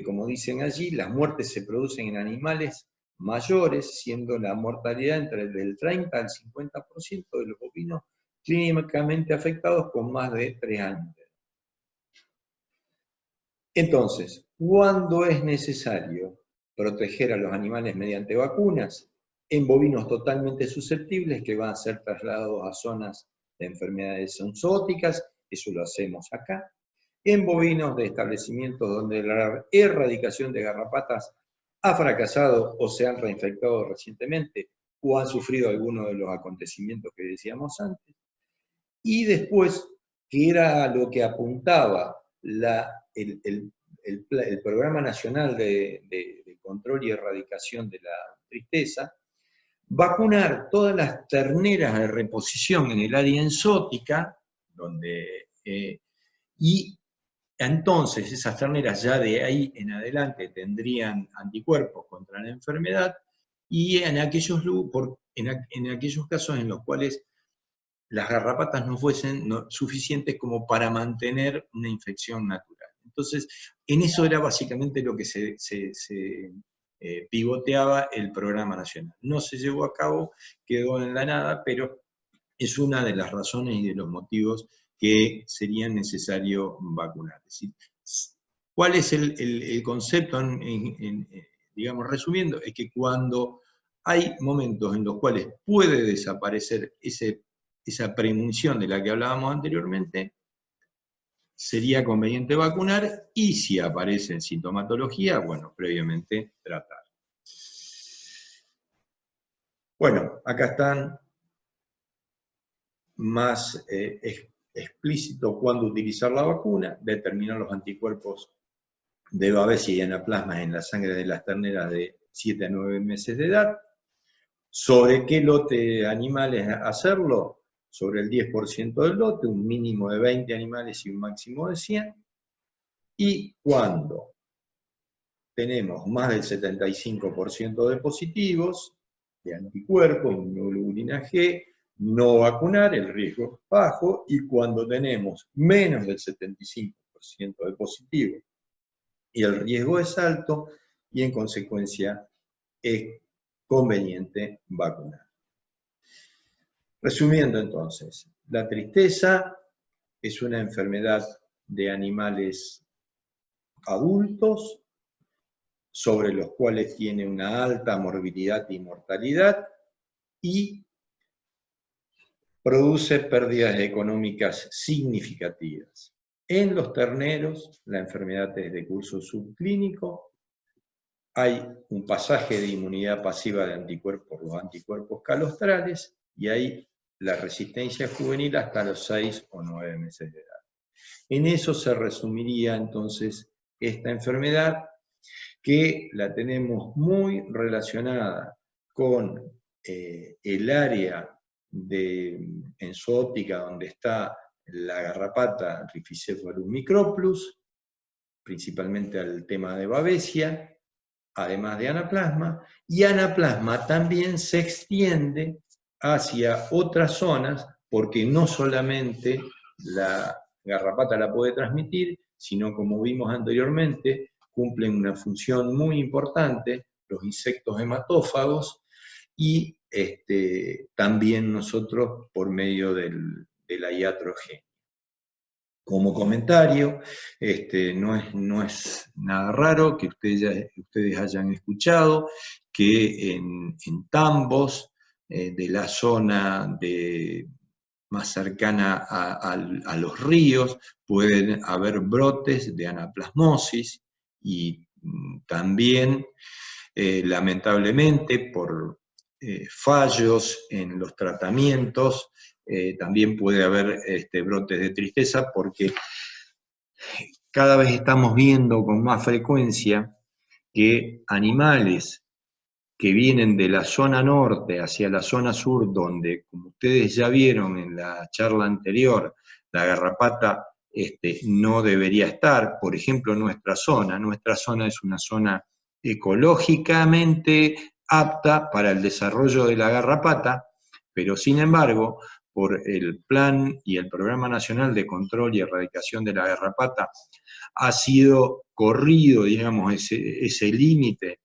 como dicen allí, las muertes se producen en animales mayores, siendo la mortalidad entre el 30 al 50% de los bovinos clínicamente afectados con más de 3 años. Entonces, ¿cuándo es necesario proteger a los animales mediante vacunas? En bovinos totalmente susceptibles que van a ser trasladados a zonas de enfermedades zoonóticas, eso lo hacemos acá. En bovinos de establecimientos donde la erradicación de garrapatas ha fracasado o se han reinfectado recientemente o han sufrido alguno de los acontecimientos que decíamos antes. Y después, que era lo que apuntaba el Programa Nacional de Control y Erradicación de la Tristeza, vacunar todas las terneras de reposición en el área enzótica, y entonces esas terneras ya de ahí en adelante tendrían anticuerpos contra la enfermedad, y en aquellos casos en los cuales las garrapatas no fuesen suficientes como para mantener una infección natural. Entonces, en eso era básicamente lo que se pivoteaba el programa nacional. No se llevó a cabo, quedó en la nada, pero es una de las razones y de los motivos que sería necesario vacunar. Es decir, ¿cuál es el concepto, digamos, resumiendo? Es que cuando hay momentos en los cuales puede desaparecer ese esa premunción de la que hablábamos anteriormente, sería conveniente vacunar y si aparece sintomatología, bueno, previamente tratar. Bueno, acá están más explícito cuándo utilizar la vacuna, determinar los anticuerpos de Babesia y anaplasmas en la sangre de las terneras de 7 a 9 meses de edad. ¿Sobre qué lote de animales hacerlo? Sobre el 10% del lote, un mínimo de 20 animales y un máximo de 100. Y cuando tenemos más del 75% de positivos, de anticuerpos, inmunoglobulina G, no vacunar, el riesgo es bajo, y cuando tenemos menos del 75% de positivos y el riesgo es alto, y en consecuencia es conveniente vacunar. Resumiendo entonces, la tristeza es una enfermedad de animales adultos, sobre los cuales tiene una alta morbilidad y mortalidad, y produce pérdidas económicas significativas. En los terneros, la enfermedad es de curso subclínico, hay un pasaje de inmunidad pasiva de anticuerpos, los anticuerpos calostrales, y hay la resistencia juvenil hasta los 6 o 9 meses de edad. En eso se resumiría entonces esta enfermedad, que la tenemos muy relacionada con el área en su óptica donde está la garrapata Rhipicephalus microplus, principalmente al tema de Babesia, además de anaplasma, y anaplasma también se extiende hacia otras zonas, porque no solamente la garrapata la puede transmitir, sino, como vimos anteriormente, cumplen una función muy importante los insectos hematófagos, y también nosotros por medio de la iatrogenia. Como comentario, no es nada raro que ustedes hayan escuchado que en tambos de la zona más cercana a los ríos pueden haber brotes de anaplasmosis, y también, lamentablemente, por fallos en los tratamientos, también puede haber brotes de tristeza, porque cada vez estamos viendo con más frecuencia que animales que vienen de la zona norte hacia la zona sur, donde, como ustedes ya vieron en la charla anterior, la garrapata no debería estar. Por ejemplo, nuestra zona es una zona ecológicamente apta para el desarrollo de la garrapata, pero sin embargo, por el Plan y el Programa Nacional de Control y Erradicación de la Garrapata, ha sido corrido, digamos, ese límite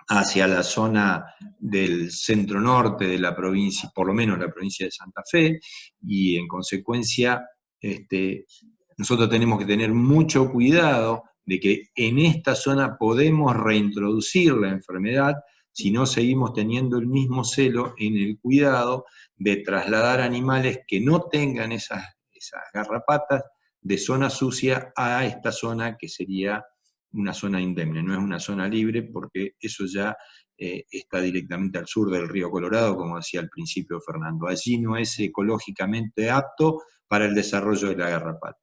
hacia la zona del centro norte de la provincia, por lo menos la provincia de Santa Fe, y en consecuencia nosotros tenemos que tener mucho cuidado de que en esta zona podemos reintroducir la enfermedad si no seguimos teniendo el mismo celo en el cuidado de trasladar animales que no tengan esas garrapatas de zona sucia a esta zona, que sería una zona indemne, no es una zona libre, porque eso ya está directamente al sur del río Colorado, como decía al principio Fernando. Allí no es ecológicamente apto para el desarrollo de la garrapata.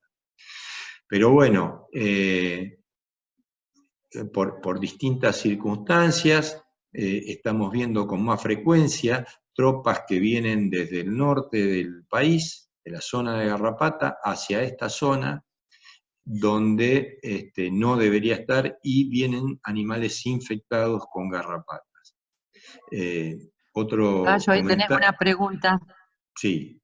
Pero bueno, por distintas circunstancias, estamos viendo con más frecuencia tropas que vienen desde el norte del país, de la zona de Garrapata, hacia esta zona, donde no debería estar, y vienen animales infectados con garrapatas. Otro Gallo, ahí tenés una pregunta. Sí.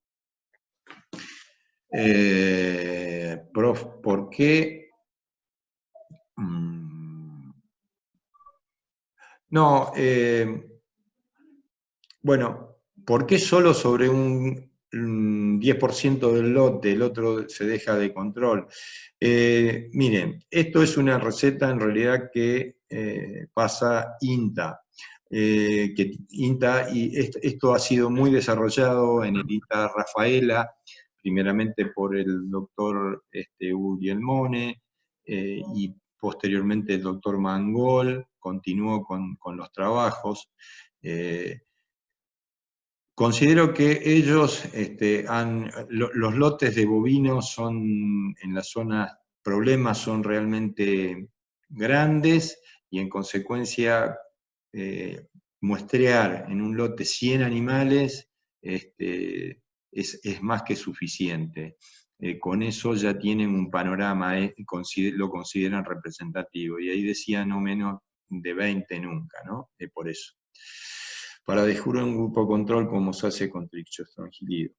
Prof, ¿por qué? No, bueno, ¿por qué solo sobre un 10% del lote, el otro se deja de control? Miren, esto es una receta en realidad que pasa INTA. que INTA, y esto ha sido muy desarrollado en el INTA Rafaela, primeramente por el doctor Uriel Mone, y posteriormente el doctor Mangol continuó con los trabajos. Considero que ellos los lotes de bovinos son, en las zonas problemas, son realmente grandes, y en consecuencia muestrear en un lote 100 animales es más que suficiente. Con eso ya tienen un panorama, lo consideran representativo, y ahí decía no menos de 20 nunca, ¿no? Por eso. Para dejar un grupo control como se hace con tricostrongilido.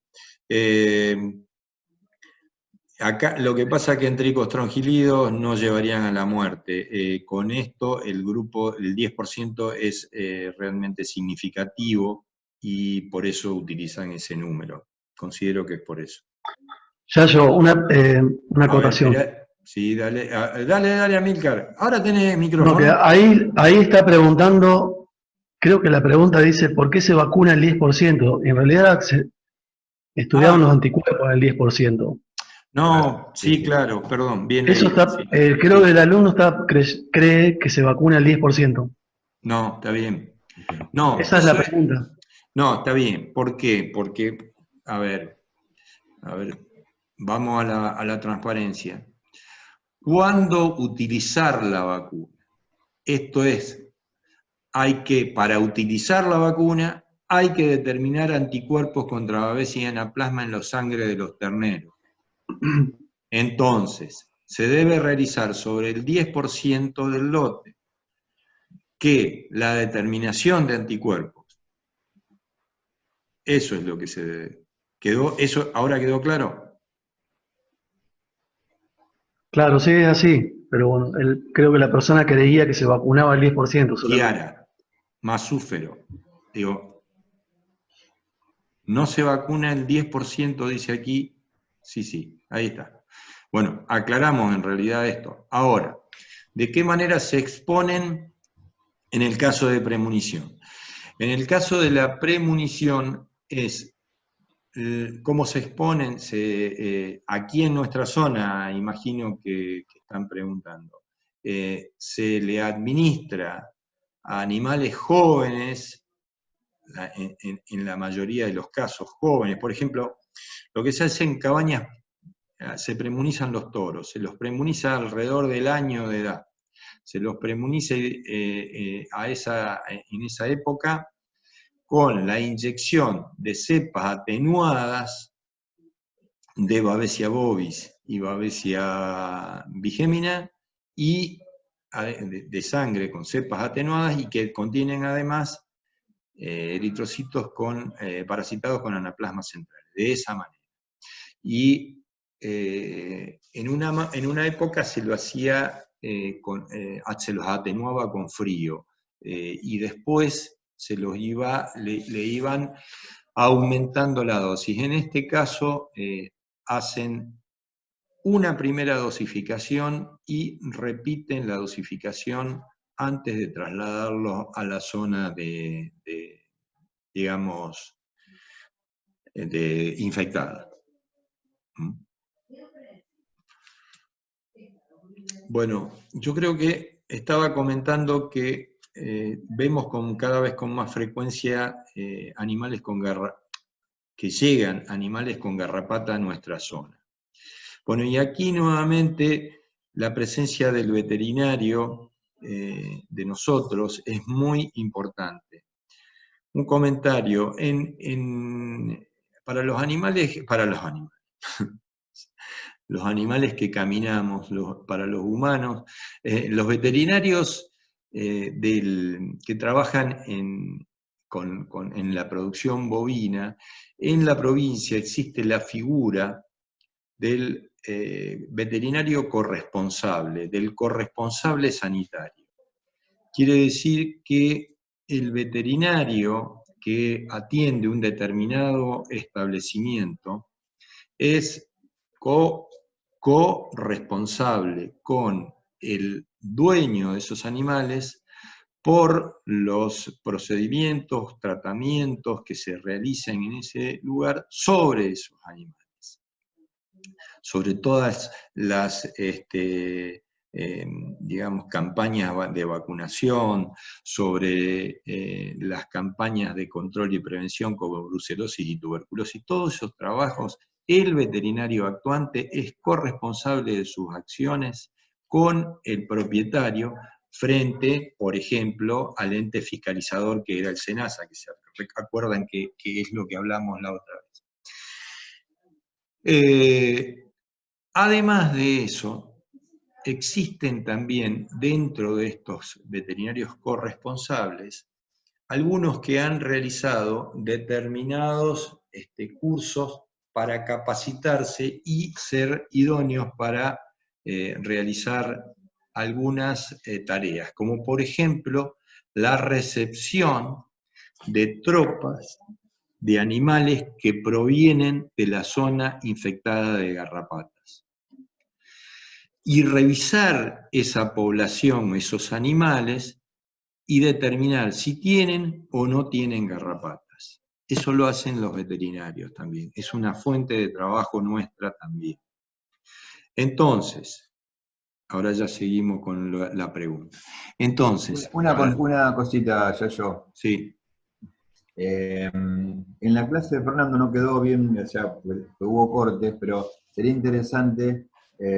Acá lo que pasa es que en tricostrongilidos no llevarían a la muerte. Con esto el grupo, el 10% es realmente significativo, y por eso utilizan ese número. Considero que es por eso. Yayo, una acotación. Sí, dale, Amílcar. Ahora tenés micrófono. No, que ahí está preguntando, creo que la pregunta dice, ¿por qué se vacuna el 10%? En realidad estudiaban los anticuerpos del 10%. No, sí, claro, perdón, bien Eso leído, está, sí. creo que el alumno cree que se vacuna el 10%. No, está bien. No, esa es la pregunta. No, está bien. ¿Por qué? Porque, a ver, vamos a la transparencia. ¿Cuándo utilizar la vacuna? Esto es, para utilizar la vacuna, hay que determinar anticuerpos contra Babesia y anaplasma en la sangre de los terneros. Entonces, se debe realizar sobre el 10% del lote que la determinación de anticuerpos. Eso es lo que se debe. ¿Eso ahora quedó claro? Claro, sí, es así, pero bueno, creo que la persona creía que se vacunaba el 10% solamente. Chiara, Masúfero, digo, no se vacuna el 10%, dice aquí. Sí, ahí está. Bueno, aclaramos en realidad esto. Ahora, ¿de qué manera se exponen en el caso de premunición? En el caso de la premunición es cómo se exponen. Aquí en nuestra zona, imagino que están preguntando, se le administra a animales jóvenes, en la mayoría de los casos jóvenes. Por ejemplo, lo que se hace en cabañas, se premunizan los toros, se los premuniza alrededor del año de edad, se los premuniza en esa época con la inyección de cepas atenuadas de Babesia bovis y Babesia bigémina, y de sangre con cepas atenuadas, y que contienen además eritrocitos parasitados con anaplasmas centrales, de esa manera. Y en una época se lo hacía, se los atenuaba con frío, y después le iban aumentando la dosis. En este caso hacen una primera dosificación y repiten la dosificación antes de trasladarlo a la zona digamos, infectada. Bueno, yo creo que estaba comentando que vemos cada vez con más frecuencia que llegan animales con garrapata a nuestra zona. Bueno, y aquí nuevamente la presencia del veterinario de nosotros es muy importante. Un comentario, para los animales, los animales que caminamos, para los humanos, los veterinarios que trabajan en la producción bovina, en la provincia existe la figura del veterinario corresponsable, del corresponsable sanitario. Quiere decir que el veterinario que atiende un determinado establecimiento es corresponsable con el dueño de esos animales por los procedimientos, tratamientos que se realicen en ese lugar sobre esos animales, sobre todas las digamos, campañas de vacunación, sobre las campañas de control y prevención como brucelosis y tuberculosis, todos esos trabajos, el veterinario actuante es corresponsable de sus acciones con el propietario frente, por ejemplo, al ente fiscalizador que era el SENASA, que se acuerdan que es lo que hablamos la otra vez. Además de eso, existen también dentro de estos veterinarios corresponsables algunos que han realizado determinados cursos para capacitarse y ser idóneos para realizar algunas tareas, como por ejemplo la recepción de tropas de animales que provienen de la zona infectada de garrapatas. Y revisar esa población, esos animales, y determinar si tienen o no tienen garrapatas. Eso lo hacen los veterinarios también. Es una fuente de trabajo nuestra también. Entonces, ahora ya seguimos con la pregunta. Entonces... Una cosita, Yayo. Sí. En la clase de Fernando no quedó bien, o sea, hubo cortes, pero sería interesante,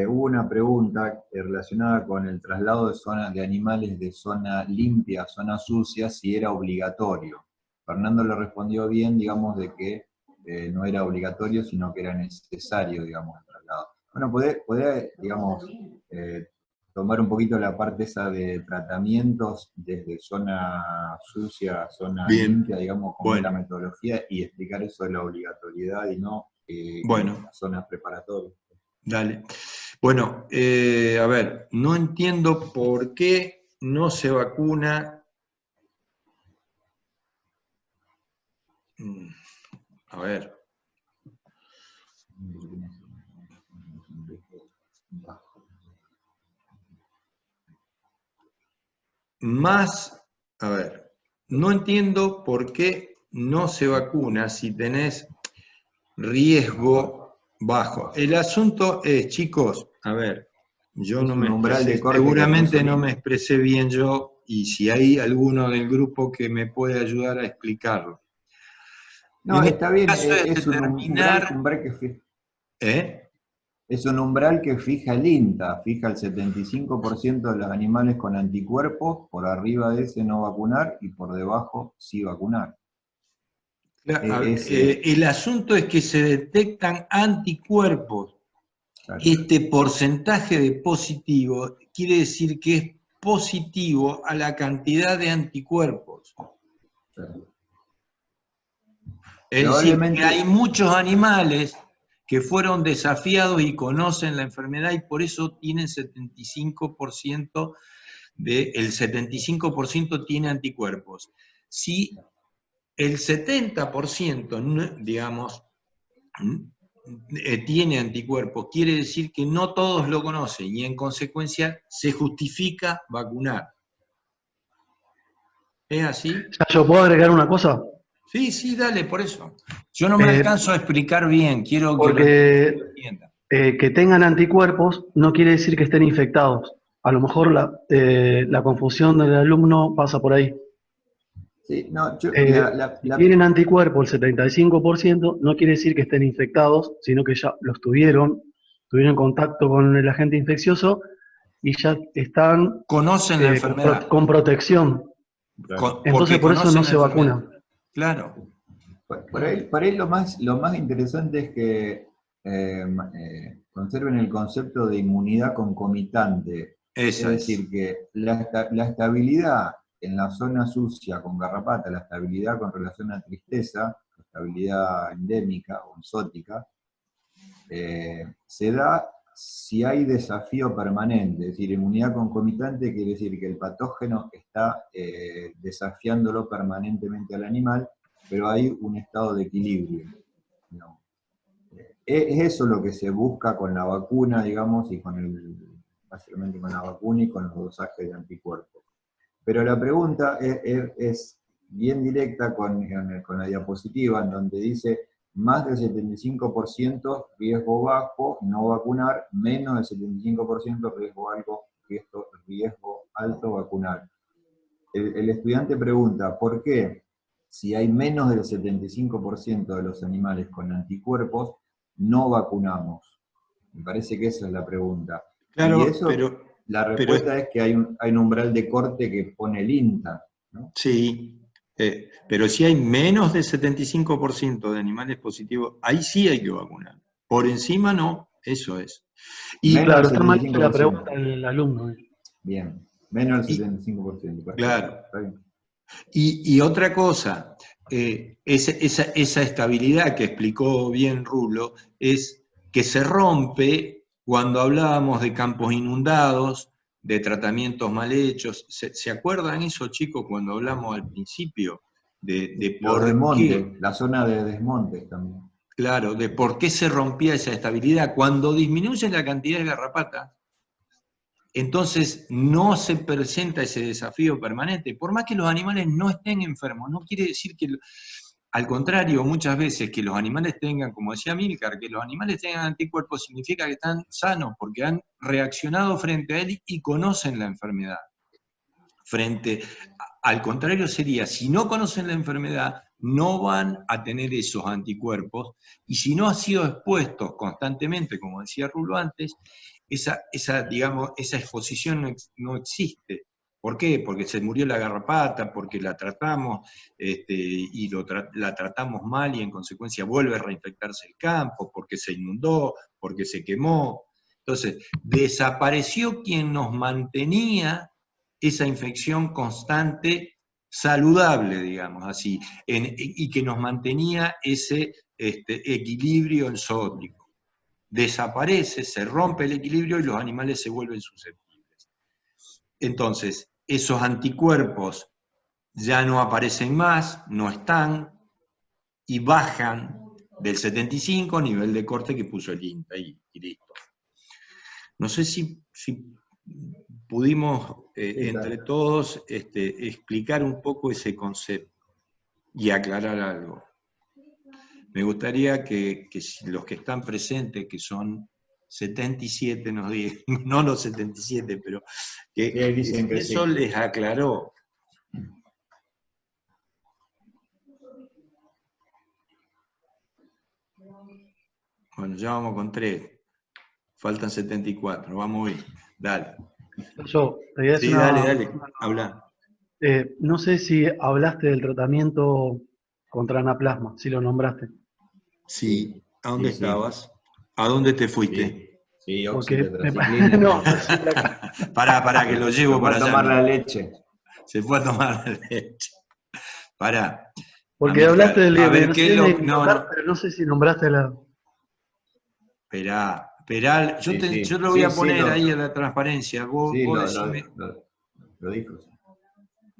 hubo una pregunta relacionada con el traslado de animales de zona limpia a zona sucia, si era obligatorio. Fernando le respondió bien, digamos, de que no era obligatorio, sino que era necesario, digamos, el traslado. Bueno, podés digamos, tomar un poquito la parte esa de tratamientos desde zona sucia a zona limpia, digamos, como es la metodología, y explicar eso de la obligatoriedad y no las zonas preparatorias. Dale. Bueno, a ver, no entiendo por qué no se vacuna. A ver. A ver, no entiendo por qué no se vacuna si tenés riesgo bajo. El asunto es, chicos, a ver, yo no me expresé, seguramente no me expresé bien yo, y si hay alguno del grupo que me puede ayudar a explicarlo. No, está bien, es un umbral que fija. Es un umbral que fija el INTA, fija el 75% de los animales con anticuerpos, por arriba de ese no vacunar y por debajo sí vacunar. El asunto es que se detectan anticuerpos. Claro. Este porcentaje de positivo quiere decir que es positivo a la cantidad de anticuerpos. Claro. Es decir, que hay muchos animales que fueron desafiados y conocen la enfermedad y por eso tienen 75%, el 75% tiene anticuerpos. Si el 70%, digamos, tiene anticuerpos, quiere decir que no todos lo conocen y en consecuencia se justifica vacunar. ¿Es así? ¿Yo puedo agregar una cosa? Sí, dale, por eso. Yo no me alcanzo a explicar bien, quiero que lo entiendan. Que tengan anticuerpos no quiere decir que estén infectados. A lo mejor la confusión del alumno pasa por ahí. Sí, no, si tienen anticuerpos el 75%, no quiere decir que estén infectados, sino que ya los tuvieron contacto con el agente infeccioso y ya están conocen la enfermedad. Con protección. Claro. Entonces por eso no se vacunan. Claro. Por ahí lo más interesante es que conserven el concepto de inmunidad concomitante. Es decir, que la estabilidad en la zona sucia con garrapata, la estabilidad con relación a tristeza, la estabilidad endémica o exótica, se da si hay desafío permanente. Es decir, inmunidad concomitante quiere decir que el patógeno está desafiándolo permanentemente al animal, pero hay un estado de equilibrio. ¿No? Es eso lo que se busca con la vacuna, digamos, y básicamente con la vacuna y con los dosajes de anticuerpos. Pero la pregunta es bien directa con la diapositiva, en donde dice más del 75% riesgo bajo, no vacunar, menos del 75% riesgo alto, vacunar. El estudiante pregunta, ¿por qué si hay menos del 75% de los animales con anticuerpos, no vacunamos? Me parece que esa es la pregunta. Claro, y eso, la respuesta es que hay un umbral de corte que pone el INTA, ¿no? Sí, pero si hay menos del 75% de animales positivos, ahí sí hay que vacunar. Por encima no, eso es. Y claro, está mal la pregunta del alumno. Bien, menos del 75%. Claro. Y otra cosa, esa estabilidad que explicó bien Rulo, es que se rompe cuando hablábamos de campos inundados, de tratamientos mal hechos. ¿Se acuerdan eso, chicos, cuando hablamos al principio? De por desmonte, la zona de desmonte también. Claro, de por qué se rompía esa estabilidad. Cuando disminuye la cantidad de garrapatas, entonces no se presenta ese desafío permanente. Por más que los animales no estén enfermos, no quiere decir que, al contrario, muchas veces que los animales tengan, como decía Milcar, que los animales tengan anticuerpos significa que están sanos, porque han reaccionado frente a él y conocen la enfermedad. Al contrario sería, si no conocen la enfermedad, no van a tener esos anticuerpos, y si no han sido expuestos constantemente, como decía Rulo antes, esa exposición no existe. ¿Por qué? Porque se murió la garrapata, porque la tratamos y la tratamos mal y en consecuencia vuelve a reinfectarse el campo, porque se inundó, porque se quemó. Entonces, desapareció quien nos mantenía esa infección constante, saludable, digamos así, y que nos mantenía ese equilibrio enzótico. Desaparece, se rompe el equilibrio y los animales se vuelven susceptibles. Entonces, esos anticuerpos ya no aparecen más, no están, y bajan del 75 nivel de corte que puso el INTA y listo. No sé si pudimos entre todos explicar un poco ese concepto y aclarar algo. Me gustaría que los que están presentes, que son 77, nos digan, no los 77, pero que eso les aclaró. Bueno, ya vamos con 3. Faltan 74, vamos hoy. Dale. Yo te voy a decir dale, habla. No sé si hablaste del tratamiento contra anaplasma, si lo nombraste. Sí, ¿a dónde estabas? Sí. ¿A dónde te fuiste? Sí, oxitetraciclina. No, pará, que lo llevo para allá. Se fue a tomar la leche. Se fue a tomar la leche. Pará. Porque hablaste del no, pero no sé si nombraste la... Esperá, yo lo voy a poner ahí en la transparencia. Vos decime. Lo dijo.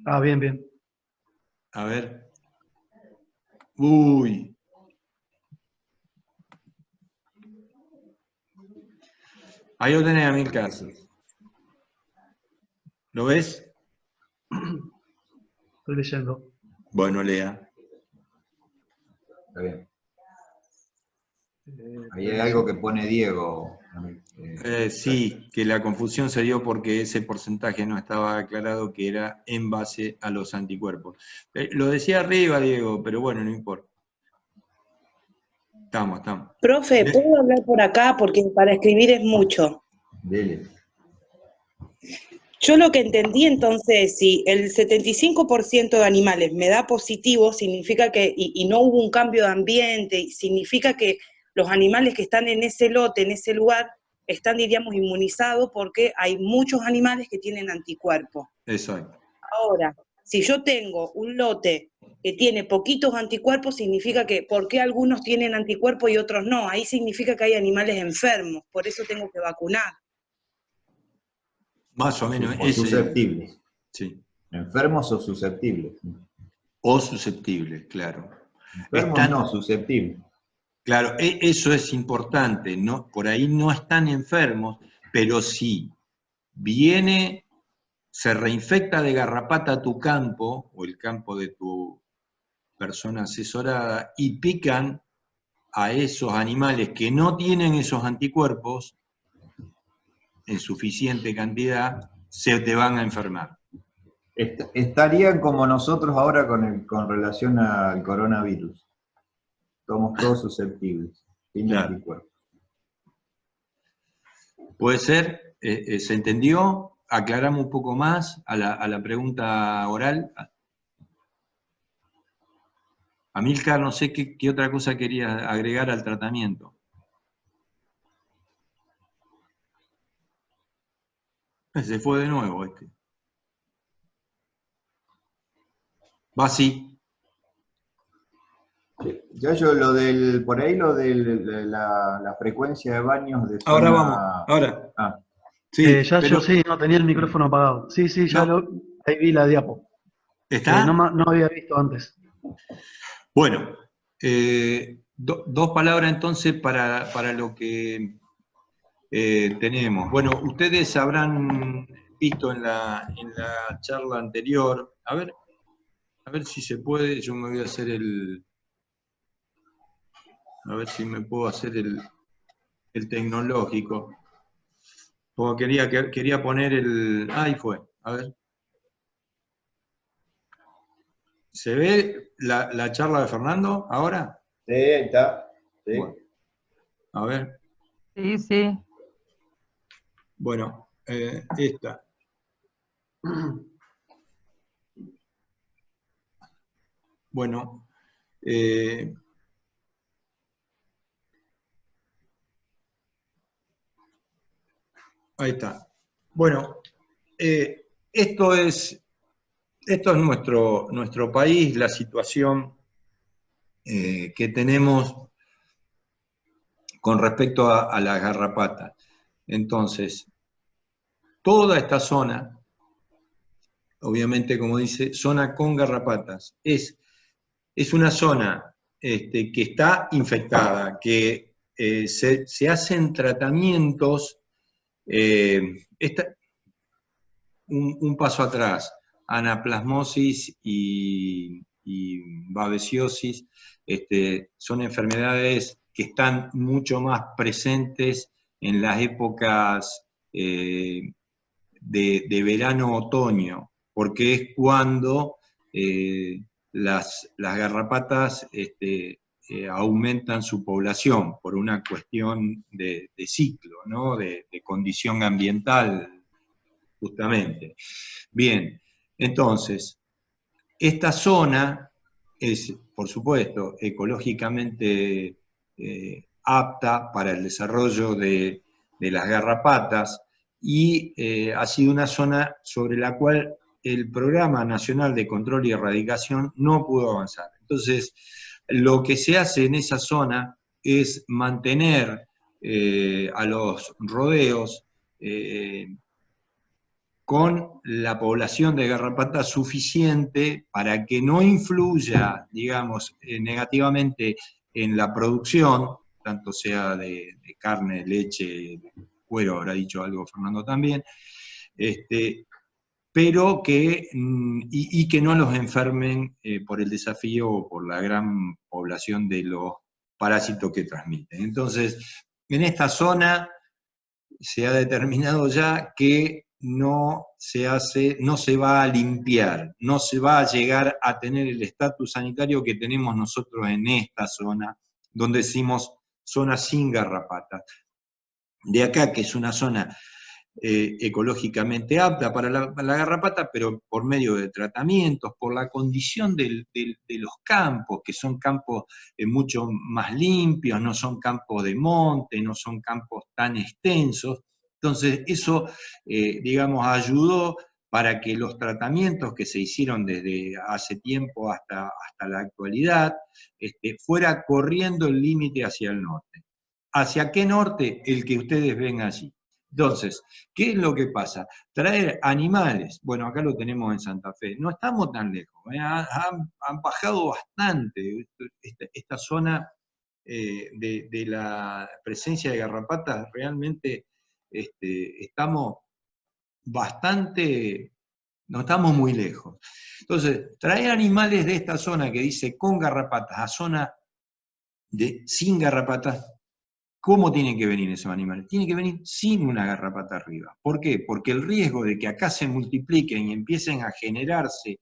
Ah, bien. A ver. Uy. Ahí lo tenés, Amilcar. ¿Lo ves? Estoy leyendo. Bueno, lea. Está bien. Ahí hay algo que pone Diego. Sí, que la confusión se dio porque ese porcentaje no estaba aclarado que era en base a los anticuerpos. Lo decía arriba, Diego, pero bueno, no importa. Estamos. Profe, ¿puedo hablar por acá? Porque para escribir es mucho. Dele. Yo lo que entendí entonces, si el 75% de animales me da positivo, significa que, y no hubo un cambio de ambiente, significa que los animales que están en ese lote, en ese lugar, están, diríamos, inmunizados porque hay muchos animales que tienen anticuerpos. Exacto. Ahora, si yo tengo un lote que tiene poquitos anticuerpos, significa que, ¿por qué algunos tienen anticuerpos y otros no? Ahí significa que hay animales enfermos, por eso tengo que vacunar. Más o menos. O susceptibles. Sí. Enfermos o susceptibles. O susceptibles, claro. Enfermos no, susceptibles. Claro, eso es importante, ¿no? Por ahí no están enfermos, pero si viene se reinfecta de garrapata tu campo, o el campo de tu persona asesorada, y pican a esos animales que no tienen esos anticuerpos en suficiente cantidad, se te van a enfermar. Estarían como nosotros ahora con relación al coronavirus. Somos todos susceptibles, sin Claro. anticuerpos. ¿Puede ser? ¿Se entendió? ¿Aclaramos un poco más a la pregunta oral? Amílcar, no sé qué otra cosa quería agregar al tratamiento. Se fue de nuevo este. Va así. Ya yo por ahí lo de la frecuencia de baños de zona... Ahora vamos, ahora. Ah. Sí, ya pero... yo sí, no tenía el micrófono apagado. Sí, ya No. ahí vi la diapo. ¿Está? No había visto antes. Bueno, dos palabras entonces para lo que tenemos. Bueno, ustedes habrán visto en la charla anterior, a ver si se puede, yo me voy a hacer a ver si me puedo hacer el tecnológico. Porque quería poner ahí fue, a ver. ¿Se ve la charla de Fernando ahora? Sí, ahí está. Sí. Bueno, a ver. Sí, sí. Bueno, esta. Bueno, ahí está. Bueno, esto es nuestro país, la situación que tenemos con respecto a la garrapata. Entonces, toda esta zona, obviamente como dice, zona con garrapatas, es una zona que está infectada, que se hacen tratamientos, un paso atrás, anaplasmosis y babesiosis, son enfermedades que están mucho más presentes en las épocas de verano-otoño, porque es cuando las garrapatas aumentan su población por una cuestión de ciclo, ¿no? de condición ambiental, justamente. Bien, entonces, esta zona es, por supuesto, ecológicamente apta para el desarrollo de las garrapatas y ha sido una zona sobre la cual el Programa Nacional de Control y Erradicación no pudo avanzar. Entonces, lo que se hace en esa zona es mantener a los rodeos con la población de garrapata suficiente para que no influya, digamos, negativamente en la producción, tanto sea de carne, leche, cuero, habrá dicho algo Fernando también, pero que, y que no los enfermen por el desafío o por la gran población de los parásitos que transmiten. Entonces, en esta zona se ha determinado ya que no se va a limpiar, no se va a llegar a tener el estatus sanitario que tenemos nosotros en esta zona, donde decimos zona sin garrapatas. De acá, que es una zona ecológicamente apta para la garrapata, pero por medio de tratamientos, por la condición de los campos, que son campos mucho más limpios, no son campos de monte, no son campos tan extensos. Entonces, eso, digamos, ayudó para que los tratamientos que se hicieron desde hace tiempo hasta la actualidad, fuera corriendo el límite hacia el norte. ¿Hacia qué norte? El que ustedes ven allí. Entonces, ¿qué es lo que pasa? Traer animales, bueno, acá lo tenemos en Santa Fe, no estamos tan lejos, han bajado bastante esta zona de la presencia de garrapatas, realmente estamos bastante No estamos muy lejos. Entonces, traer animales de esta zona que dice con garrapatas a zona sin garrapatas, ¿cómo tienen que venir esos animales? Tienen que venir sin una garrapata arriba. ¿Por qué? Porque el riesgo de que acá se multipliquen y empiecen a generarse,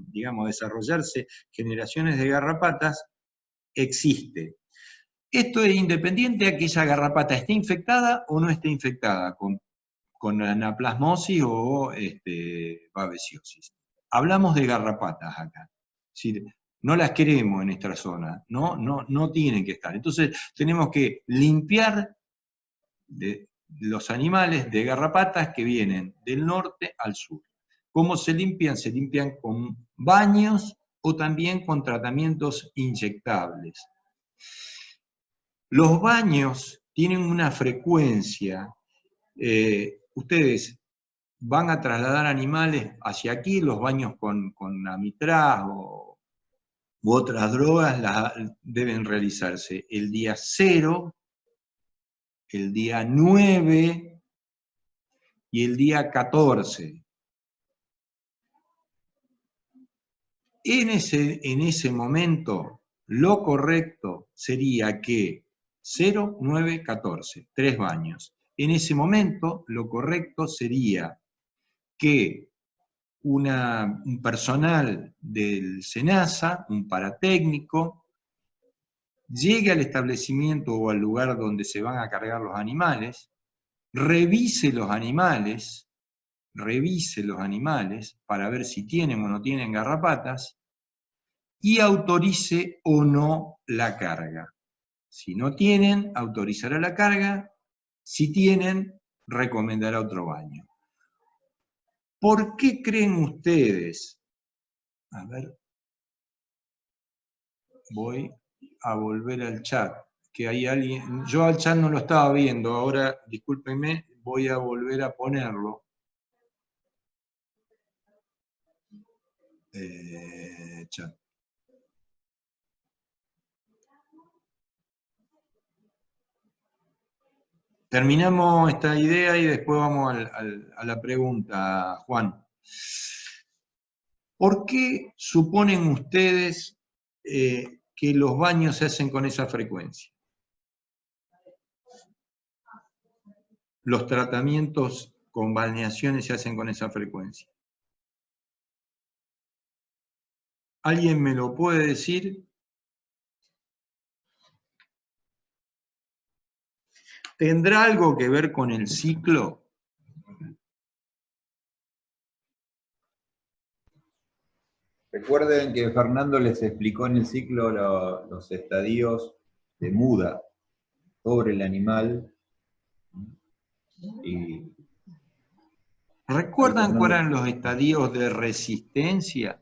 digamos, desarrollarse generaciones de garrapatas, existe. Esto es independiente a que esa garrapata esté infectada o no esté infectada con anaplasmosis o babesiosis. Hablamos de garrapatas acá. ¿Sí? No las queremos en esta zona, no tienen que estar. Entonces tenemos que limpiar los animales de garrapatas que vienen del norte al sur. ¿Cómo se limpian? Se limpian con baños o también con tratamientos inyectables. Los baños tienen una frecuencia. Ustedes van a trasladar animales hacia aquí, los baños con amitraz u otras drogas deben realizarse el día 0, el día 9 y el día 14. En ese momento, lo correcto sería que 0, 9, 14, 3 baños. En ese momento, lo correcto sería que un personal del SENASA, un paratécnico, llegue al establecimiento o al lugar donde se van a cargar los animales, revise los animales para ver si tienen o no tienen garrapatas y autorice o no la carga. Si no tienen, autorizará la carga. Si tienen, recomendará otro baño. ¿Por qué creen ustedes? A ver, voy a volver al chat, que hay alguien, yo al chat no lo estaba viendo, ahora, discúlpenme, voy a volver a ponerlo. Chat. Terminamos esta idea y después vamos a la pregunta, Juan. ¿Por qué suponen ustedes que los baños se hacen con esa frecuencia? Los tratamientos con balneaciones se hacen con esa frecuencia. ¿Alguien me lo puede decir? ¿Tendrá algo que ver con el ciclo? Recuerden que Fernando les explicó en el ciclo los estadios de muda sobre el animal. ¿Recuerdan cuáles eran los estadios de resistencia?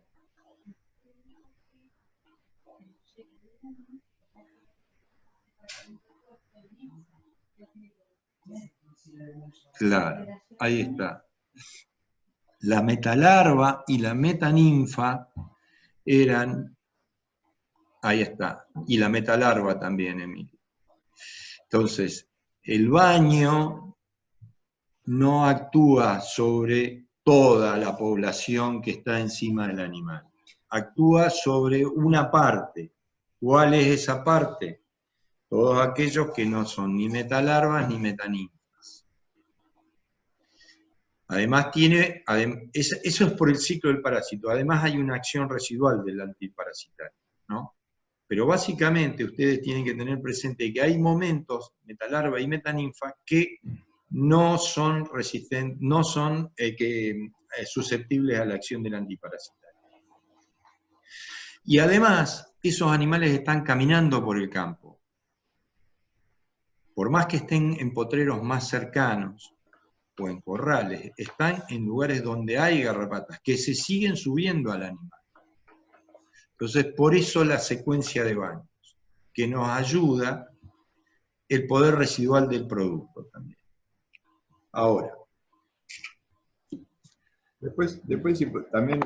Claro, ahí está. La metalarva y la metaninfa eran, ahí está, y la metalarva también, Emilio. Entonces, el baño no actúa sobre toda la población que está encima del animal. Actúa sobre una parte. ¿Cuál es esa parte? Todos aquellos que no son ni metalarvas ni metaninfas. Además eso es por el ciclo del parásito. Además hay una acción residual del antiparasitario, ¿no? Pero básicamente ustedes tienen que tener presente que hay momentos, metalarva y metaninfa, que no son resistentes, no son susceptibles a la acción del antiparasitario. Y además, esos animales están caminando por el campo. Por más que estén en potreros más cercanos o en corrales, están en lugares donde hay garrapatas, que se siguen subiendo al animal. Entonces, por eso la secuencia de baños, que nos ayuda el poder residual del producto también. Ahora. Después también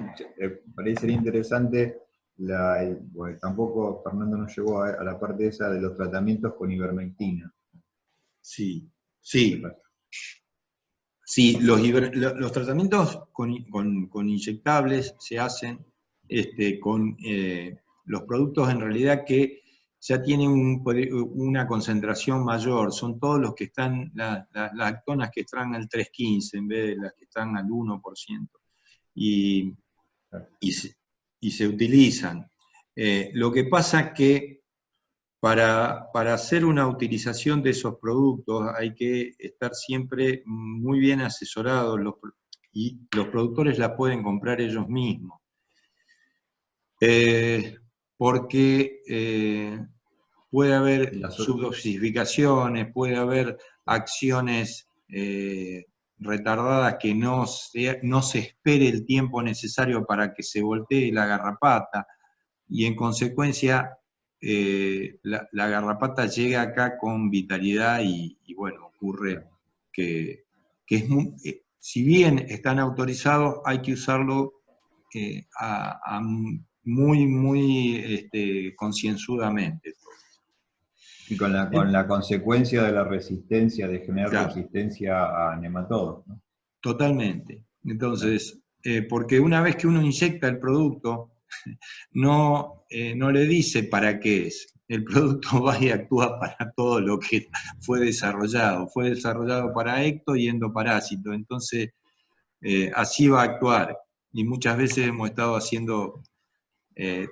parecería interesante, bueno, tampoco Fernando nos llegó a la parte esa de los tratamientos con ivermectina. Sí, sí. Sí, los tratamientos con inyectables se hacen con los productos en realidad que ya tienen una concentración mayor, son todos los que están, las lactonas que están al 3,15 en vez de las que están al 1%, y se utilizan. Lo que pasa es que para hacer una utilización de esos productos hay que estar siempre muy bien asesorados, y los productores la pueden comprar ellos mismos. Porque puede haber subdosificaciones, puede haber acciones retardadas que no se espere el tiempo necesario para que se voltee la garrapata, y en consecuencia la garrapata llega acá con vitalidad y bueno, ocurre que es si bien están autorizados, hay que usarlo muy concienzudamente. Y con la consecuencia de la resistencia, de generar resistencia a nematodos, ¿no? Totalmente. Entonces, porque una vez que uno inyecta el producto, no le dice para qué es. El producto va y actúa para todo lo que fue desarrollado. Fue desarrollado para ecto y endoparásito. Entonces, así va a actuar. Y muchas veces hemos estado haciendo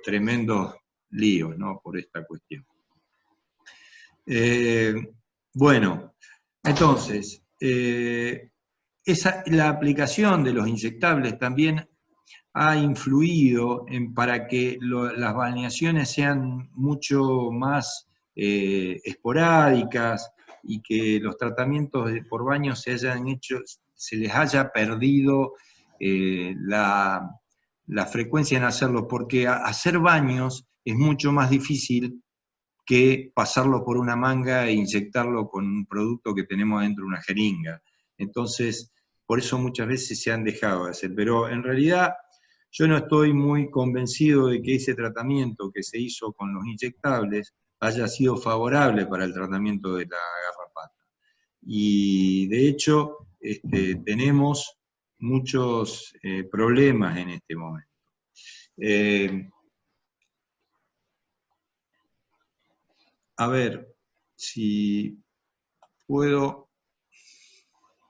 tremendos líos, ¿no?, por esta cuestión. Bueno, entonces, la aplicación de los inyectables también ha influido para que las balneaciones sean mucho más esporádicas, y que los tratamientos por baño se les haya perdido la frecuencia en hacerlos, porque hacer baños es mucho más difícil que pasarlo por una manga e inyectarlo con un producto que tenemos dentro de una jeringa. Entonces, por eso muchas veces se han dejado de hacer. Pero en realidad yo no estoy muy convencido de que ese tratamiento que se hizo con los inyectables haya sido favorable para el tratamiento de la garrapata. Y de hecho, tenemos muchos problemas en este momento. A ver, si puedo...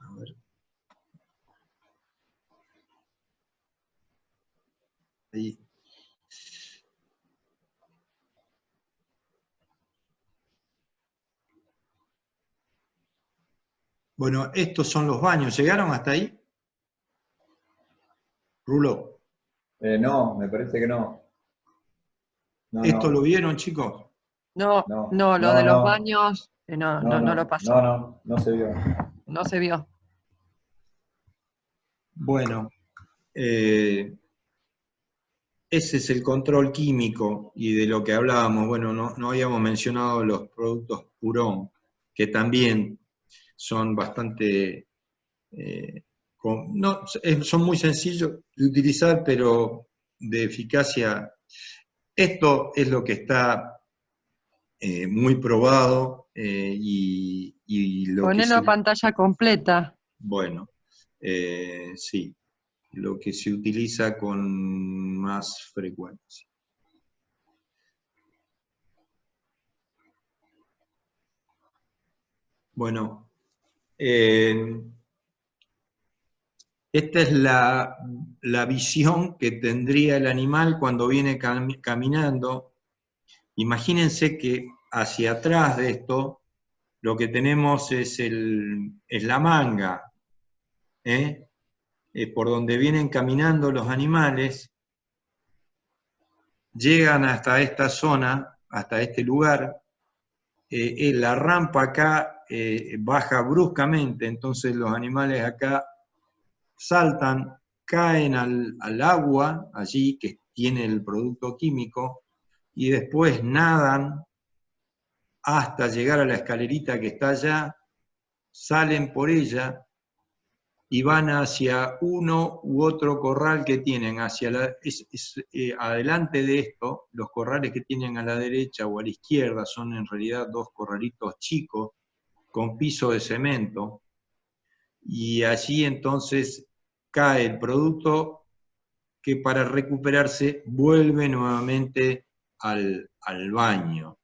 A ver. Ahí. Bueno, estos son los baños. ¿Llegaron hasta ahí? Rulo. No, me parece que no. ¿Esto lo vieron, chicos? No, lo de los baños, no lo pasó. No se vio. No se vio. Bueno, ese es el control químico y de lo que hablábamos. Bueno, no habíamos mencionado los productos Purón, que también son bastante... son muy sencillos de utilizar, pero de eficacia. Esto es lo que está muy probado y lo Ponelo a pantalla completa. Bueno, sí, lo que se utiliza con más frecuencia. Bueno, esta es la visión que tendría el animal cuando viene caminando. Imagínense que hacia atrás de esto lo que tenemos es la manga, por donde vienen caminando los animales, llegan hasta esta zona, hasta este lugar. La rampa acá baja bruscamente, entonces los animales acá saltan, caen al agua, allí que tiene el producto químico, y después nadan hasta llegar a la escalerita que está allá, salen por ella y van hacia uno u otro corral que tienen. Adelante de esto, los corrales que tienen a la derecha o a la izquierda son en realidad dos corralitos chicos con piso de cemento. y allí entonces cae el producto que para recuperarse vuelve nuevamente al baño,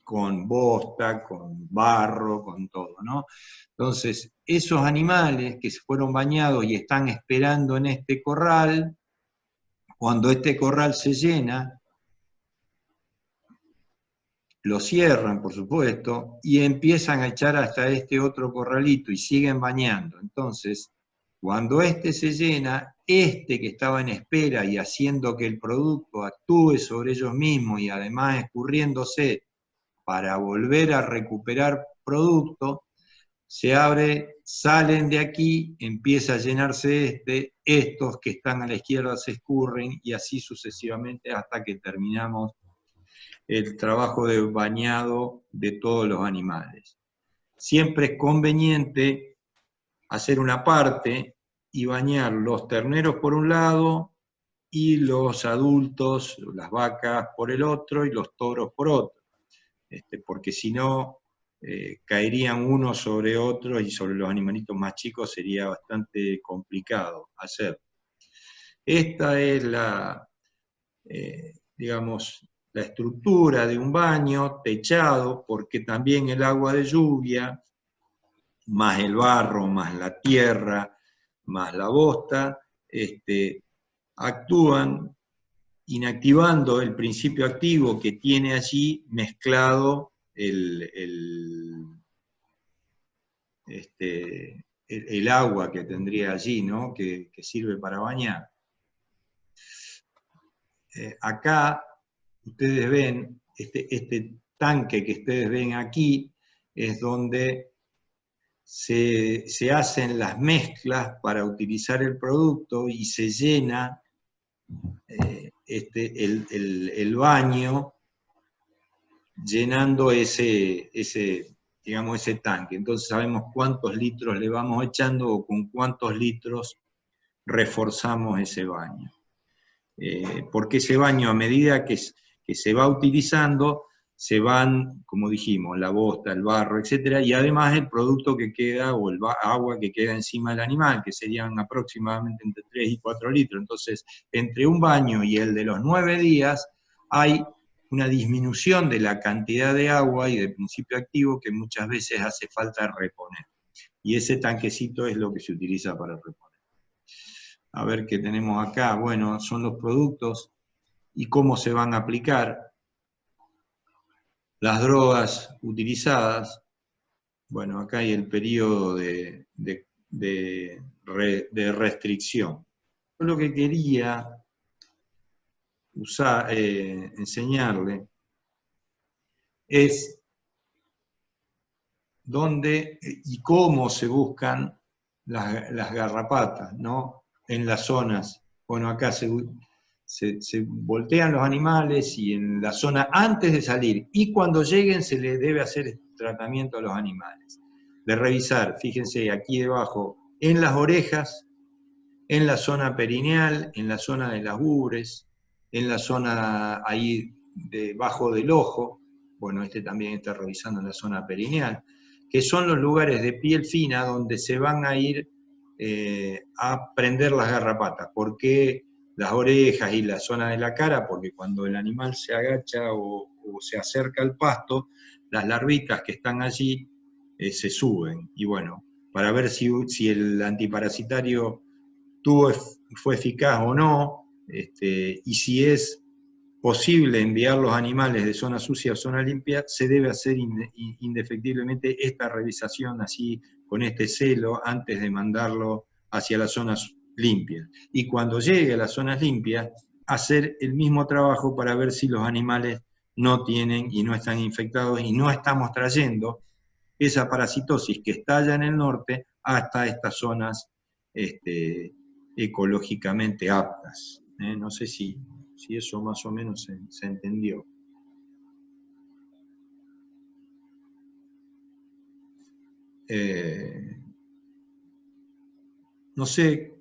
con bosta, con barro, con todo, ¿no? Entonces, esos animales que se fueron bañados y están esperando en este corral, cuando este corral se llena, lo cierran, por supuesto, y empiezan a echar hasta este otro corralito y siguen bañando. Entonces, cuando este se llena, este que estaba en espera y haciendo que el producto actúe sobre ellos mismos y además escurriéndose para volver a recuperar producto, se abre, salen de aquí, empieza a llenarse estos que están a la izquierda se escurren y así sucesivamente hasta que terminamos el trabajo de bañado de todos los animales. Siempre es conveniente hacer una parte y bañar los terneros por un lado y los adultos, las vacas por el otro y los toros por otro, porque si no caerían unos sobre otros y sobre los animalitos más chicos sería bastante complicado hacer. Esta es la, digamos, la estructura de un baño techado, porque también el agua de lluvia, más el barro, más la tierra, más la bosta, actúan inactivando el principio activo que tiene allí mezclado el agua que tendría allí, ¿no? que sirve para bañar. Acá ustedes ven, este tanque que ustedes ven aquí, es donde se hacen las mezclas para utilizar el producto y se llena el baño llenando ese tanque. Entonces sabemos cuántos litros le vamos echando o con cuántos litros reforzamos ese baño. Porque ese baño, a medida que se va utilizando, se van, como dijimos, la bosta, el barro, etc. Y además el producto que queda, o el agua que queda encima del animal, que serían aproximadamente entre 3 y 4 litros. Entonces, entre un baño y el de los 9 días, hay una disminución de la cantidad de agua y de principio activo que muchas veces hace falta reponer. Y ese tanquecito es lo que se utiliza para reponer. A ver qué tenemos acá. Bueno, son los productos y cómo se van a aplicar. Las drogas utilizadas. Bueno, acá hay el periodo de restricción. Yo lo que quería enseñarle es dónde y cómo se buscan las garrapatas, ¿no? En las zonas. Bueno, acá se voltean los animales y en la zona antes de salir y cuando lleguen se les debe hacer tratamiento a los animales. De revisar, fíjense aquí debajo, en las orejas, en la zona perineal, en la zona de las ubres, en la zona ahí debajo del ojo, bueno, también está revisando en la zona perineal, que son los lugares de piel fina donde se van a ir a prender las garrapatas. ¿Por qué las orejas y la zona de la cara? Porque cuando el animal se agacha o se acerca al pasto, las larvitas que están allí se suben. Y bueno, para ver si el antiparasitario fue eficaz o no, y si es posible enviar los animales de zona sucia a zona limpia, se debe hacer indefectiblemente esta revisación así, con este celo, antes de mandarlo hacia las zonas limpias. Y cuando llegue a las zonas limpias, hacer el mismo trabajo para ver si los animales no tienen y no están infectados y no estamos trayendo esa parasitosis que está allá en el norte hasta estas zonas ecológicamente aptas. No sé si eso más o menos se entendió. No sé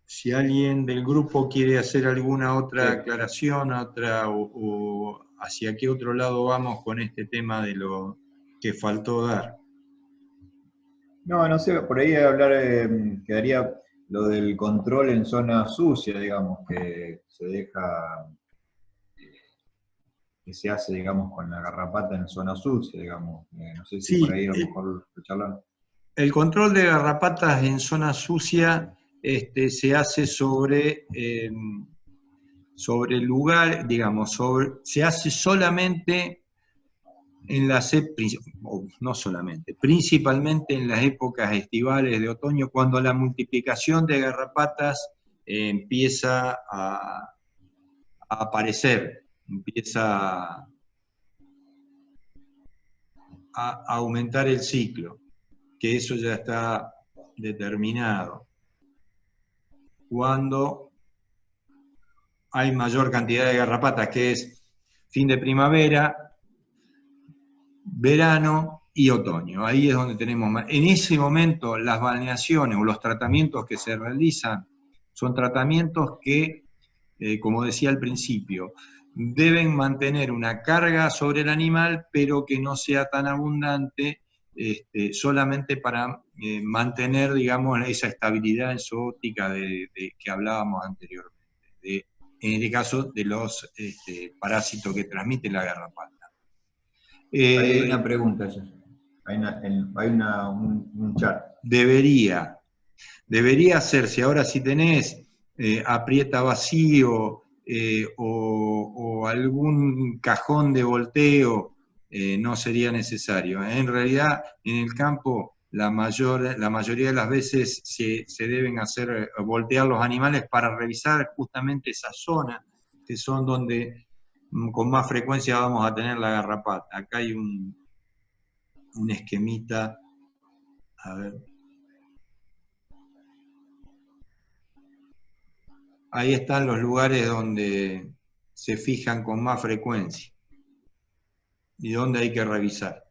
si alguien del grupo quiere hacer alguna otra aclaración, o hacia qué otro lado vamos con este tema de lo que faltó dar. No, no sé, por ahí hablar, quedaría lo del control en zona sucia, digamos, que se deja, que se hace, digamos, con la garrapata en zona sucia, digamos. No sé si por Sí, ahí a lo mejor lo charlan. el control de garrapatas en zona sucia se hace sobre el lugar, digamos, se hace solamente en las, no solamente, principalmente en las épocas estivales de otoño, cuando la multiplicación de garrapatas empieza a aparecer, empieza a aumentar el ciclo, que eso ya está determinado. Cuando hay mayor cantidad de garrapatas, que es fin de primavera, verano y otoño. Ahí es donde tenemos más. En ese momento las balneaciones o los tratamientos que se realizan son tratamientos que, como decía al principio, deben mantener una carga sobre el animal, pero que no sea tan abundante, solamente para mantener, digamos, esa estabilidad exótica que hablábamos anteriormente, en este caso de los parásitos que transmite la garrapata. Ahí hay una pregunta, hay un chat. Debería hacerse. Ahora, si tenés aprieta vacío o algún cajón de volteo, no sería necesario. En realidad, en el campo, la mayoría de las veces se deben hacer voltear los animales para revisar justamente esa zona, que son donde con más frecuencia vamos a tener la garrapata. Acá hay un esquemita, a ver. Ahí están los lugares donde se fijan con más frecuencia y donde hay que revisar.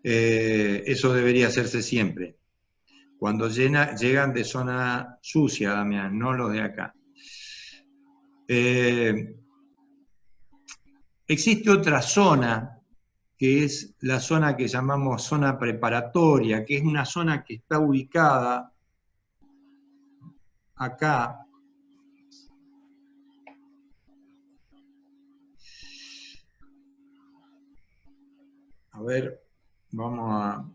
Eso debería hacerse siempre. Cuando llegan de zona sucia, Damián, no los de acá. Existe otra zona, que es la zona que llamamos zona preparatoria, que es una zona que está ubicada acá. A ver, vamos a...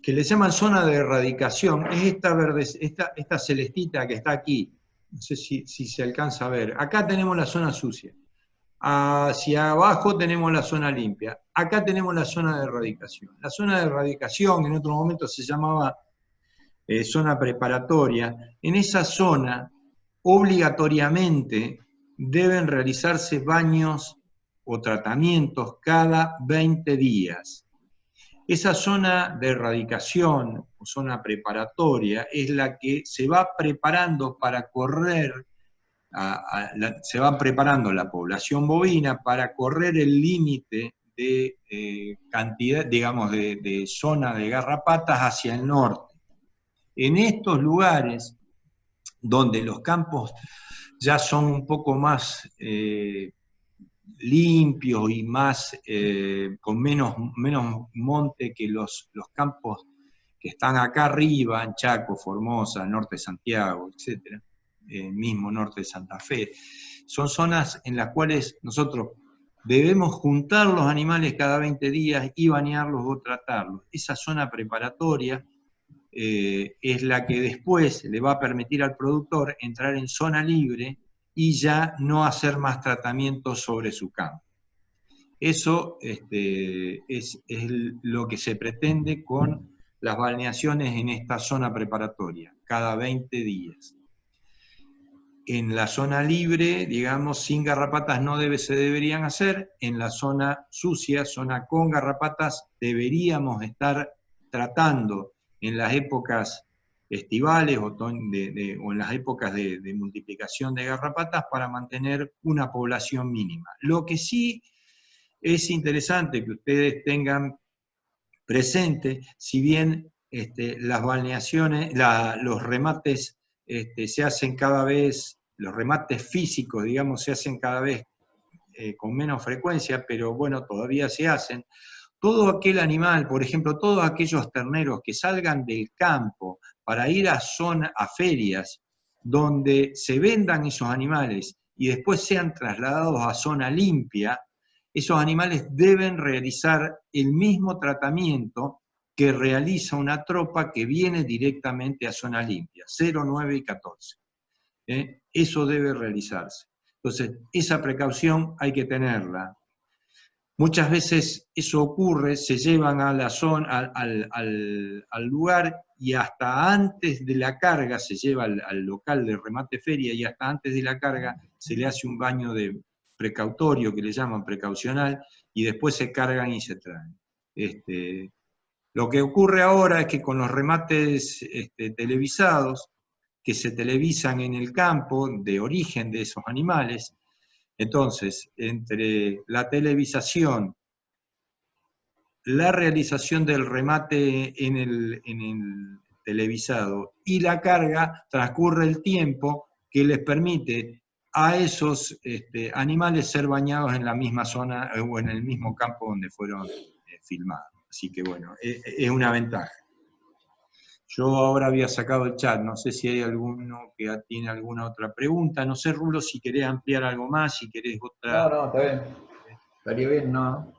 que le llaman zona de erradicación, es esta celestita que está aquí. No sé si se alcanza a ver. Acá tenemos la zona sucia. Hacia abajo tenemos la zona limpia. Acá tenemos la zona de erradicación. La zona de erradicación, en otro momento se llamaba zona preparatoria. En esa zona, obligatoriamente, deben realizarse baños o tratamientos cada 20 días. Esa zona de erradicación o zona preparatoria es la que se va preparando para correr, se va preparando la población bovina para correr el límite de cantidad, digamos, de zona de garrapatas hacia el norte. En estos lugares, donde los campos ya son un poco más limpios y más con menos monte que los campos que están acá arriba, en Chaco, Formosa, norte de Santiago, etc., mismo norte de Santa Fe. Son zonas en las cuales nosotros debemos juntar los animales cada 20 días y bañarlos o tratarlos. Esa zona preparatoria es la que después le va a permitir al productor entrar en zona libre y ya no hacer más tratamientos sobre su campo. Eso es lo que se pretende con las balneaciones en esta zona preparatoria, cada 20 días. En la zona libre, digamos, sin garrapatas no se deberían hacer. En la zona sucia, zona con garrapatas, deberíamos estar tratando en las épocas estivales o en las épocas de multiplicación de garrapatas para mantener una población mínima. Lo que sí es interesante que ustedes tengan presente, si bien las balneaciones, los remates se hacen cada vez, los remates físicos, digamos, se hacen cada vez con menos frecuencia, pero bueno, todavía se hacen. Todo aquel animal, por ejemplo, todos aquellos terneros que salgan del campo para ir a ferias donde se vendan esos animales y después sean trasladados a zona limpia, esos animales deben realizar el mismo tratamiento que realiza una tropa que viene directamente a zona limpia, 0, 9 y 14. Eso debe realizarse. Entonces, esa precaución hay que tenerla. Muchas veces eso ocurre, se llevan a la zona, al lugar y hasta antes de la carga, se lleva al local de remate feria y hasta antes de la carga se le hace un baño de precautorio, que le llaman precaucional, y después se cargan y se traen. Lo que ocurre ahora es que con los remates televisados, que se televisan en el campo de origen de esos animales, entonces, entre la televisación, la realización del remate en el televisado y la carga, transcurre el tiempo que les permite a esos animales ser bañados en la misma zona o en el mismo campo donde fueron filmados. Así que bueno, es una ventaja. Yo ahora había sacado el chat, no sé si hay alguno que tiene alguna otra pregunta. No sé, Rulo, si querés ampliar algo más, si querés otra... No, está bien. Estaría bien, ¿no?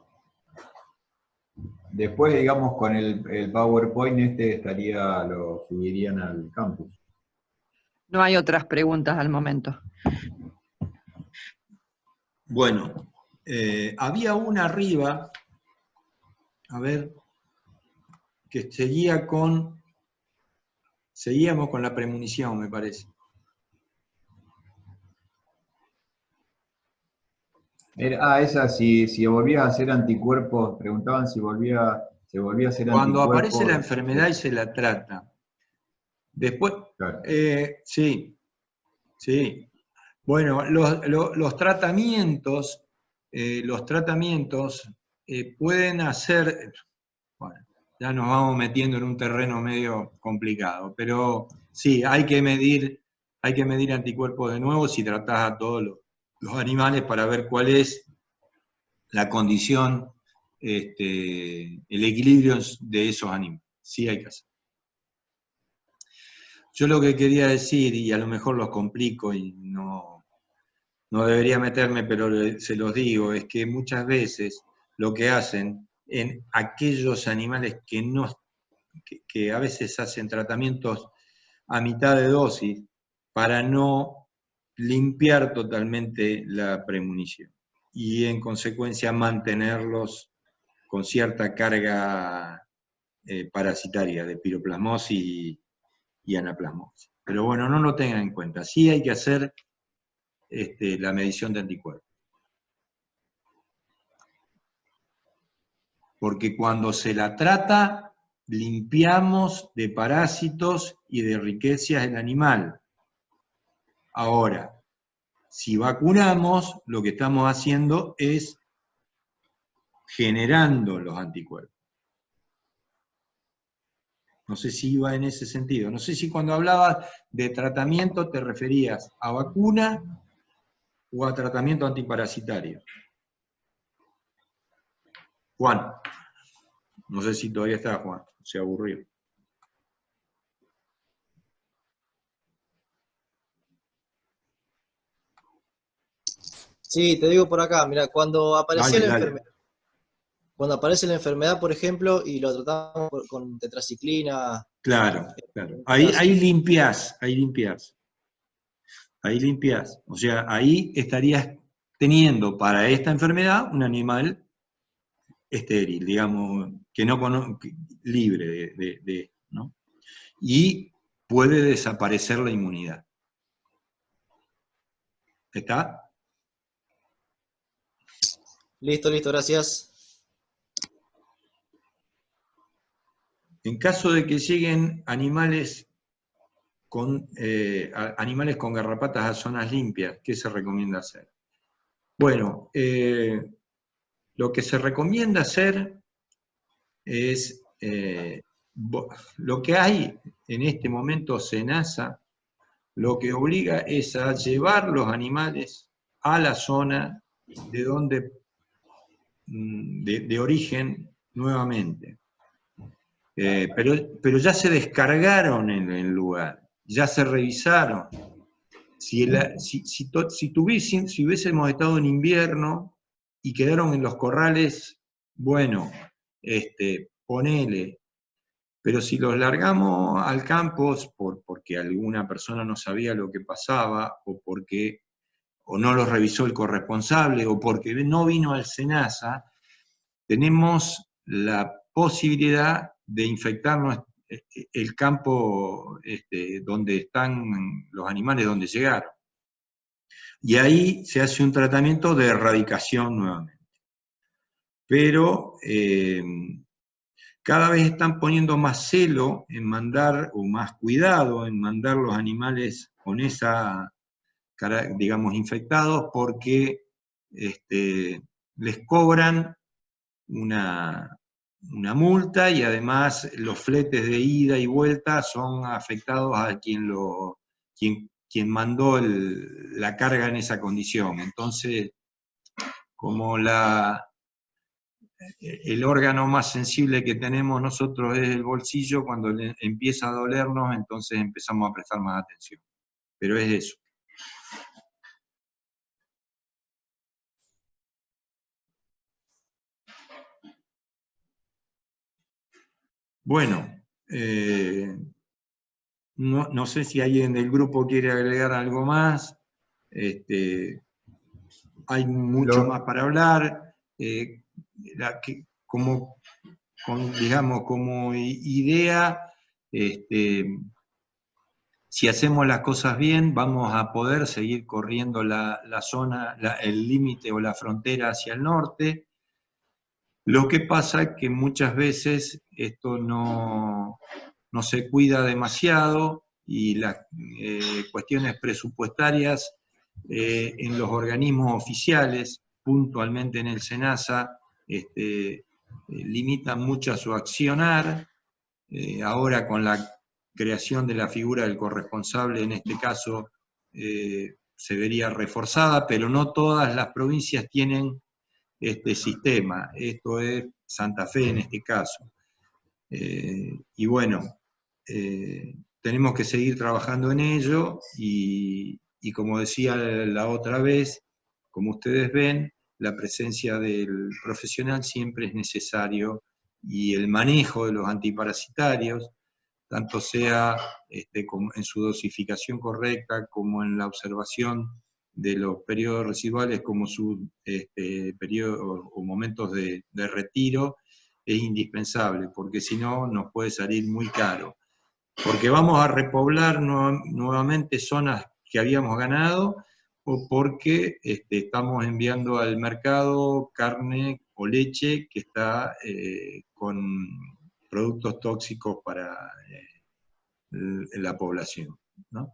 Después, digamos, con el PowerPoint lo subirían al campus. No hay otras preguntas al momento. Bueno, había una arriba, a ver, que seguíamos con la premonición, me parece. Esa, si volvía a hacer anticuerpos, preguntaban si se volvía a hacer anticuerpos. Cuando aparece la enfermedad y se la trata. Después, claro. Sí. Bueno, los tratamientos pueden hacer, bueno, ya nos vamos metiendo en un terreno medio complicado, pero sí, hay que medir anticuerpos de nuevo si tratás a todos los animales para ver cuál es la condición, el equilibrio de esos animales. Sí hay que hacer. Yo lo que quería decir, y a lo mejor los complico y no debería meterme, pero se los digo, es que muchas veces lo que hacen en aquellos animales que a veces hacen tratamientos a mitad de dosis para no limpiar totalmente la premonición y en consecuencia mantenerlos con cierta carga parasitaria de piroplasmosis y anaplasmosis. Pero bueno, no lo tengan en cuenta. Sí hay que hacer la medición de anticuerpos. Porque cuando se la trata, limpiamos de parásitos y de riquezas el animal. Ahora, si vacunamos, lo que estamos haciendo es generando los anticuerpos. No sé si iba en ese sentido. No sé si cuando hablabas de tratamiento te referías a vacuna o a tratamiento antiparasitario. Juan. No sé si todavía está Juan, se aburrió. Sí, te digo por acá, mira, cuando aparecía Dale. enfermedad, cuando aparece la enfermedad, por ejemplo, y lo tratamos con tetraciclina. Claro. Ahí limpiás. O sea, ahí estarías teniendo para esta enfermedad un animal estéril, digamos, que no libre de, ¿no? Y puede desaparecer la inmunidad. ¿Está? Listo, gracias. En caso de que lleguen animales con garrapatas a zonas limpias, ¿qué se recomienda hacer? Bueno, lo que se recomienda hacer es, lo que hay en este momento, SENASA, lo que obliga es a llevar los animales a la zona de dónde, de origen nuevamente. Pero ya se descargaron en el lugar, ya se revisaron. Si hubiésemos estado en invierno y quedaron en los corrales, bueno, ponele. Pero si los largamos al campo porque alguna persona no sabía lo que pasaba, o no los revisó el corresponsable, o porque no vino al SENASA, tenemos la posibilidad de infectarnos el campo donde están los animales, donde llegaron. Y ahí se hace un tratamiento de erradicación nuevamente. Pero cada vez están poniendo más celo en mandar, o más cuidado en mandar los animales con esa, digamos, infectados, porque les cobran una multa, y además los fletes de ida y vuelta son afectados a quien mandó la carga en esa condición. Entonces, como el órgano más sensible que tenemos nosotros es el bolsillo, cuando empieza a dolernos, entonces empezamos a prestar más atención. Pero es eso. Bueno, no sé si alguien del grupo quiere agregar algo más. Hay mucho más para hablar. Digamos, como idea, si hacemos las cosas bien, vamos a poder seguir corriendo la zona, el límite o la frontera hacia el norte. Lo que pasa es que muchas veces esto no se cuida demasiado, y las cuestiones presupuestarias en los organismos oficiales, puntualmente en el SENASA, limitan mucho a su accionar. Ahora, con la creación de la figura del corresponsable, en este caso, se vería reforzada, pero no todas las provincias tienen este sistema. Esto es Santa Fe en este caso. Y bueno, tenemos que seguir trabajando en ello, y como decía la otra vez, como ustedes ven, la presencia del profesional siempre es necesario, y el manejo de los antiparasitarios, tanto sea como en su dosificación correcta, como en la observación de los periodos residuales, como sus periodos o momentos de retiro, es indispensable, porque si no nos puede salir muy caro. Porque vamos a repoblar nuevamente zonas que habíamos ganado, o porque estamos enviando al mercado carne o leche que está con productos tóxicos para la población, ¿no?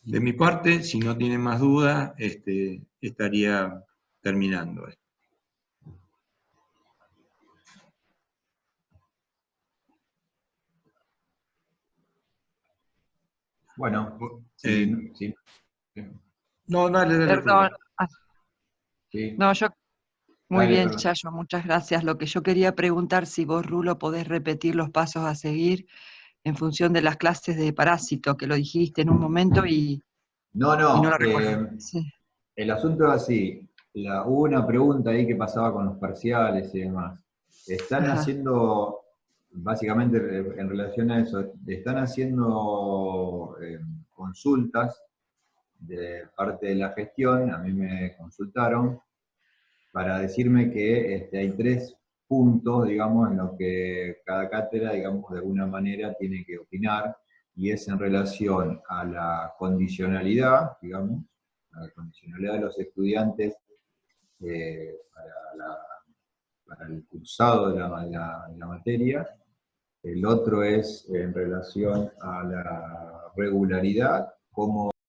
De mi parte, si no tienen más dudas, estaría terminando esto. Bueno, sí. No, dale. Perdón. Sí. No, muy Dale, bien, perdón. Chayo, muchas gracias. Lo que yo quería preguntar, si vos, Rulo, podés repetir los pasos a seguir en función de las clases de parásito, que lo dijiste en un momento y no lo recuerdo. Sí. El asunto es así. Hubo una pregunta ahí que pasaba con los parciales y demás. Están haciendo, básicamente en relación a eso, están haciendo consultas de parte de la gestión. A mí me consultaron para decirme que hay 3 puntos, digamos, en los que cada cátedra, digamos, de alguna manera tiene que opinar, y es en relación a la condicionalidad, digamos, a la condicionalidad de los estudiantes para el cursado de la materia. El otro es en relación a la regularidad, cómo